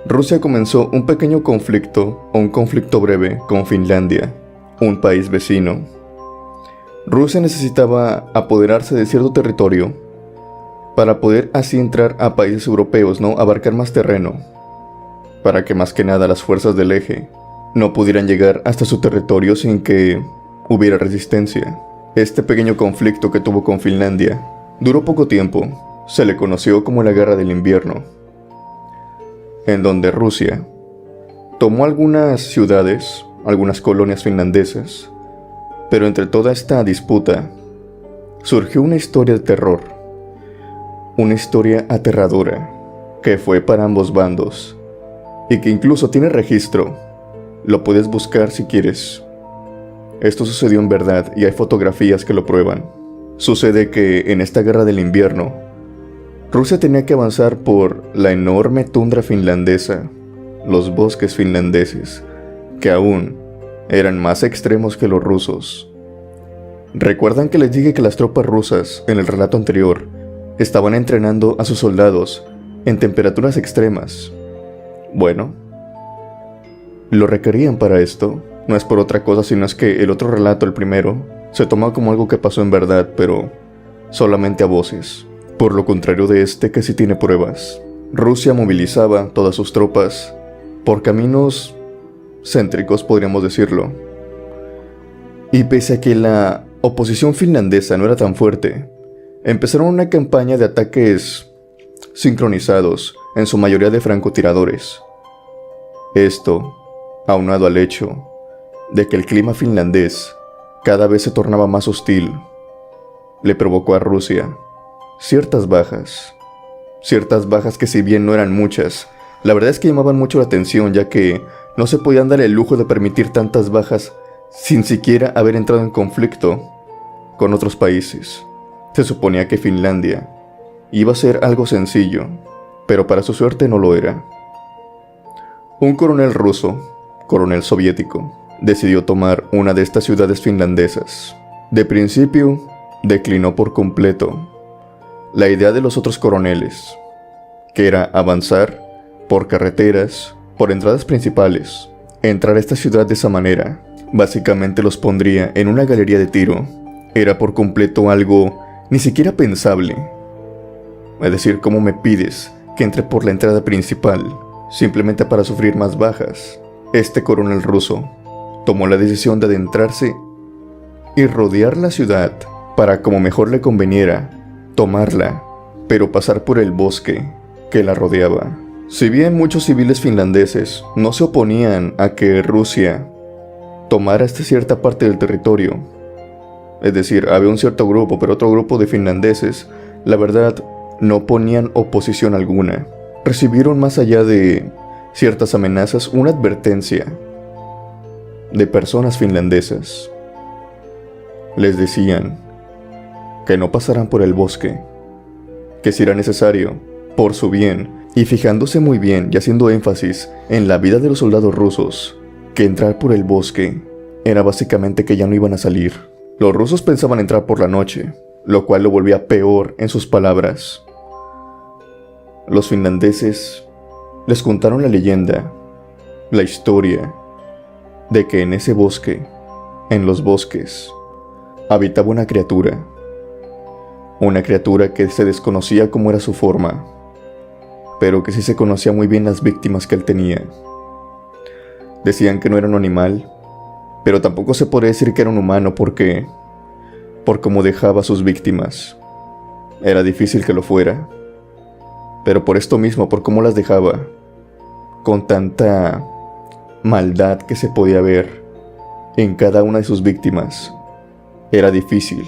Rusia comenzó un pequeño conflicto, o un conflicto breve, con Finlandia, un país vecino. Rusia necesitaba apoderarse de cierto territorio para poder así entrar a países europeos, abarcar más terreno, para que más que nada las fuerzas del eje no pudieran llegar hasta su territorio sin que hubiera resistencia. Este pequeño conflicto que tuvo con Finlandia duró poco tiempo. Se le conoció como la Guerra del Invierno, en donde Rusia tomó algunas ciudades, algunas colonias finlandesas, pero entre toda esta disputa surgió una historia de terror, una historia aterradora que fue para ambos bandos y que incluso tiene registro. Lo puedes buscar si quieres. Esto sucedió en verdad y hay fotografías que lo prueban. Sucede que en esta Guerra del Invierno, Rusia tenía que avanzar por la enorme tundra finlandesa, los bosques finlandeses, que aún eran más extremos que los rusos. ¿Recuerdan que les dije que las tropas rusas, en el relato anterior, estaban entrenando a sus soldados en temperaturas extremas? Bueno, lo requerían para esto. No es por otra cosa, sino es que el otro relato, el primero, se toma como algo que pasó en verdad, pero solamente a voces. Por lo contrario de este, que sí tiene pruebas. Rusia movilizaba todas sus tropas por caminos céntricos, podríamos decirlo. Y pese a que la oposición finlandesa no era tan fuerte, empezaron una campaña de ataques sincronizados, en su mayoría de francotiradores. Esto, aunado al hecho de que el clima finlandés cada vez se tornaba más hostil, le provocó a Rusia ciertas bajas que, si bien no eran muchas, la verdad es que llamaban mucho la atención, ya que no se podían dar el lujo de permitir tantas bajas sin siquiera haber entrado en conflicto con otros países. Se suponía que Finlandia iba a ser algo sencillo, pero para su suerte no lo era. Un coronel ruso, coronel soviético, decidió tomar una de estas ciudades finlandesas. De principio, declinó por completo la idea de los otros coroneles, que era avanzar por carreteras, por entradas principales. Entrar a esta ciudad de esa manera básicamente los pondría en una galería de tiro. Era por completo algo ni siquiera pensable. Es decir, ¿cómo me pides que entre por la entrada principal simplemente para sufrir más bajas? Este coronel ruso tomó la decisión de adentrarse y rodear la ciudad para, como mejor le conveniera, tomarla, pero pasar por el bosque que la rodeaba. Si bien muchos civiles finlandeses no se oponían a que Rusia tomara esta cierta parte del territorio, es decir, había un cierto grupo, pero otro grupo de finlandeses, la verdad, no ponían oposición alguna. Recibieron, más allá de ciertas amenazas, una advertencia de personas finlandesas. Les decían que no pasarán por el bosque, que si era necesario, por su bien, y fijándose muy bien y haciendo énfasis en la vida de los soldados rusos, que entrar por el bosque era básicamente que ya no iban a salir. Los rusos pensaban entrar por la noche, lo cual lo volvía peor en sus palabras. Los finlandeses les contaron la leyenda, la historia, de que en ese bosque, en los bosques, habitaba una criatura que se desconocía cómo era su forma, pero que sí se conocía muy bien las víctimas que él tenía. Decían que no era un animal, pero tampoco se podría decir que era un humano por cómo dejaba a sus víctimas. Era difícil que lo fuera, pero por esto mismo, por cómo las dejaba, con tanta maldad que se podía ver en cada una de sus víctimas, era difícil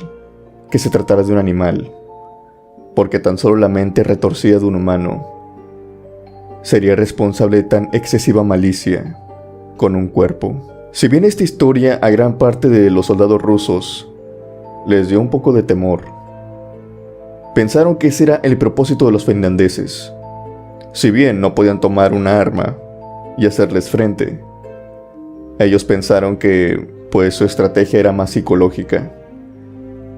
que se tratara de un animal, porque tan solo la mente retorcida de un humano sería responsable de tan excesiva malicia con un cuerpo. Si bien esta historia a gran parte de los soldados rusos les dio un poco de temor, pensaron que ese era el propósito de los finlandeses. Si bien no podían tomar una arma y hacerles frente, ellos pensaron que pues su estrategia era más psicológica.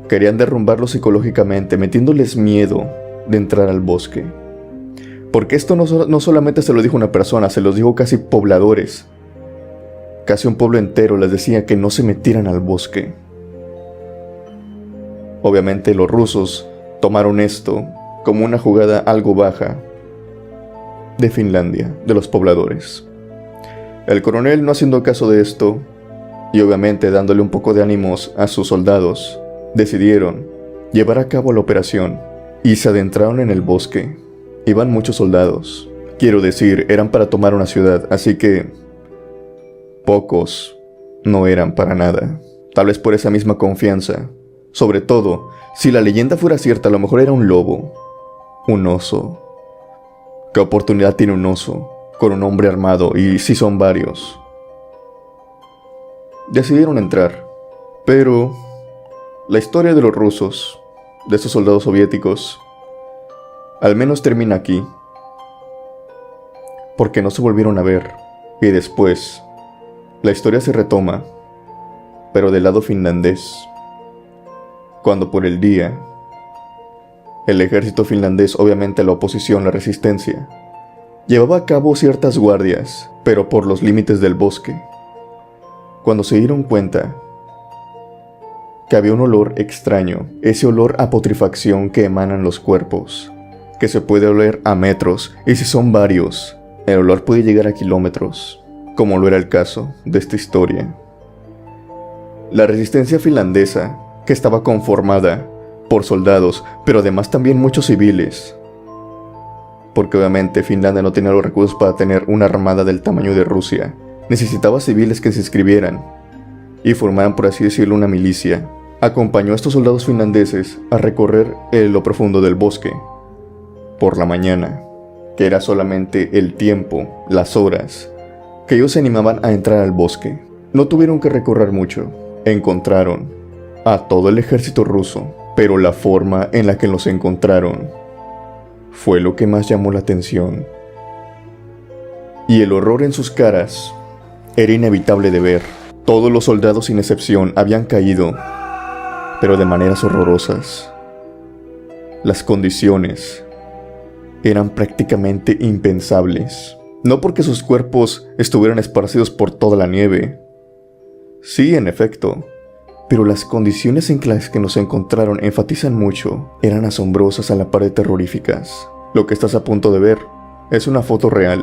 Querían derrumbarlos psicológicamente, metiéndoles miedo de entrar al bosque. Porque esto no solamente se lo dijo una persona, se los dijo casi pobladores. Casi un pueblo entero les decía que no se metieran al bosque. Obviamente los rusos tomaron esto como una jugada algo baja de Finlandia, de los pobladores. El coronel, no haciendo caso de esto, y obviamente dándole un poco de ánimos a sus soldados, decidieron llevar a cabo la operación y se adentraron en el bosque. Iban muchos soldados, quiero decir, eran para tomar una ciudad, así que pocos no eran para nada. Tal vez por esa misma confianza. Sobre todo, si la leyenda fuera cierta, a lo mejor era un lobo, un oso. ¿Qué oportunidad tiene un oso con un hombre armado? Y si son varios. Decidieron entrar, pero la historia de los rusos, de esos soldados soviéticos, al menos termina aquí, porque no se volvieron a ver. Y después, la historia se retoma, pero del lado finlandés, cuando por el día, el ejército finlandés, obviamente la oposición, la resistencia, llevaba a cabo ciertas guardias, pero por los límites del bosque. Cuando se dieron cuenta que había un olor extraño, ese olor a putrefacción que emanan los cuerpos, que se puede oler a metros, y si son varios, el olor puede llegar a kilómetros, como lo era el caso de esta historia. La resistencia finlandesa, que estaba conformada por soldados, pero además también muchos civiles. Porque obviamente Finlandia no tenía los recursos para tener una armada del tamaño de Rusia. Necesitaba civiles que se inscribieran y formaran, por así decirlo, una milicia. Acompañó a estos soldados finlandeses a recorrer lo profundo del bosque por la mañana, que era solamente el tiempo, las horas, que ellos se animaban a entrar al bosque. No tuvieron que recorrer mucho. Encontraron a todo el ejército ruso, pero la forma en la que los encontraron fue lo que más llamó la atención. Y el horror en sus caras era inevitable de ver. Todos los soldados sin excepción habían caído, pero de maneras horrorosas. Las condiciones eran prácticamente impensables. No porque sus cuerpos estuvieran esparcidos por toda la nieve. Sí, en efecto, pero las condiciones en las que nos encontraron enfatizan mucho. Eran asombrosas a la par de terroríficas. Lo que estás a punto de ver es una foto real.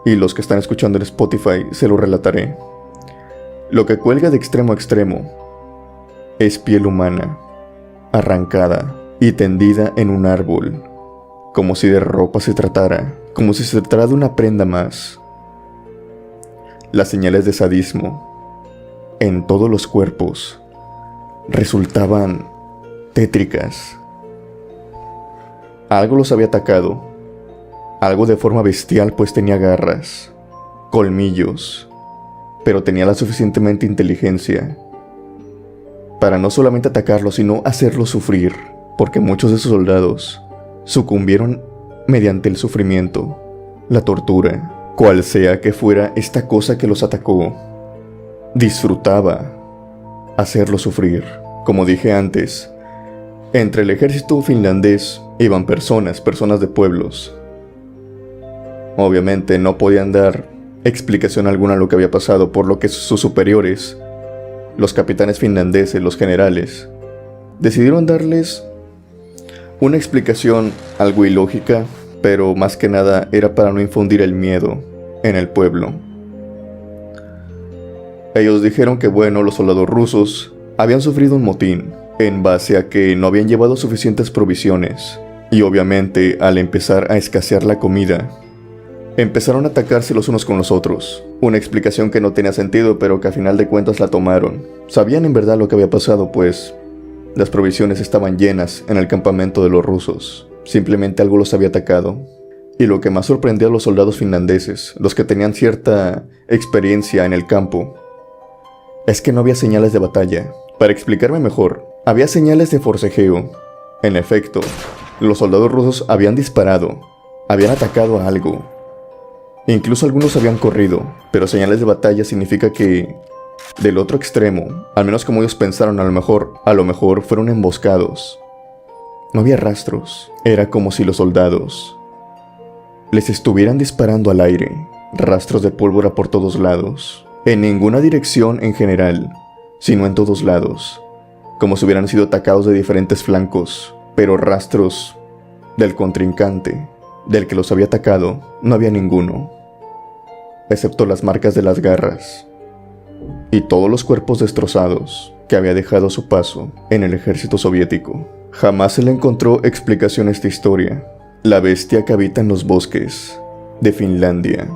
Y los que están escuchando en Spotify se lo relataré. Lo que cuelga de extremo a extremo es piel humana, arrancada y tendida en un árbol, como si de ropa se tratara, como si se tratara de una prenda más. Las señales de sadismo en todos los cuerpos resultaban tétricas. Algo los había atacado, algo de forma bestial, pues tenía garras, colmillos, pero tenía la suficientemente inteligencia para no solamente atacarlos, sino hacerlos sufrir, porque muchos de esos soldados sucumbieron mediante el sufrimiento, la tortura, cual sea que fuera esta cosa que los atacó. Disfrutaba hacerlos sufrir. Como dije antes, entre el ejército finlandés iban personas de pueblos. Obviamente no podían dar explicación alguna a lo que había pasado, por lo que sus superiores, los capitanes finlandeses, los generales, decidieron darles una explicación algo ilógica, pero más que nada era para no infundir el miedo en el pueblo. Ellos dijeron que los soldados rusos habían sufrido un motín en base a que no habían llevado suficientes provisiones, y obviamente al empezar a escasear la comida, empezaron a atacarse los unos con los otros. Una explicación que no tenía sentido, pero que a final de cuentas la tomaron. Sabían en verdad lo que había pasado, pues las provisiones estaban llenas en el campamento de los rusos. Simplemente algo los había atacado. Y lo que más sorprendió a los soldados finlandeses, los que tenían cierta experiencia en el campo, es que no había señales de batalla. Para explicarme mejor, había señales de forcejeo. En efecto, los soldados rusos habían disparado, habían atacado a algo. Incluso algunos habían corrido, pero señales de batalla significa que del otro extremo, al menos como ellos pensaron, a lo mejor fueron emboscados. No había rastros. Era como si los soldados les estuvieran disparando al aire, rastros de pólvora por todos lados, en ninguna dirección en general, sino en todos lados, como si hubieran sido atacados de diferentes flancos, pero rastros del contrincante, del que los había atacado, no había ninguno, excepto las marcas de las garras y todos los cuerpos destrozados que había dejado a su paso en el ejército soviético. Jamás se le encontró explicación a esta historia. La bestia que habita en los bosques de Finlandia.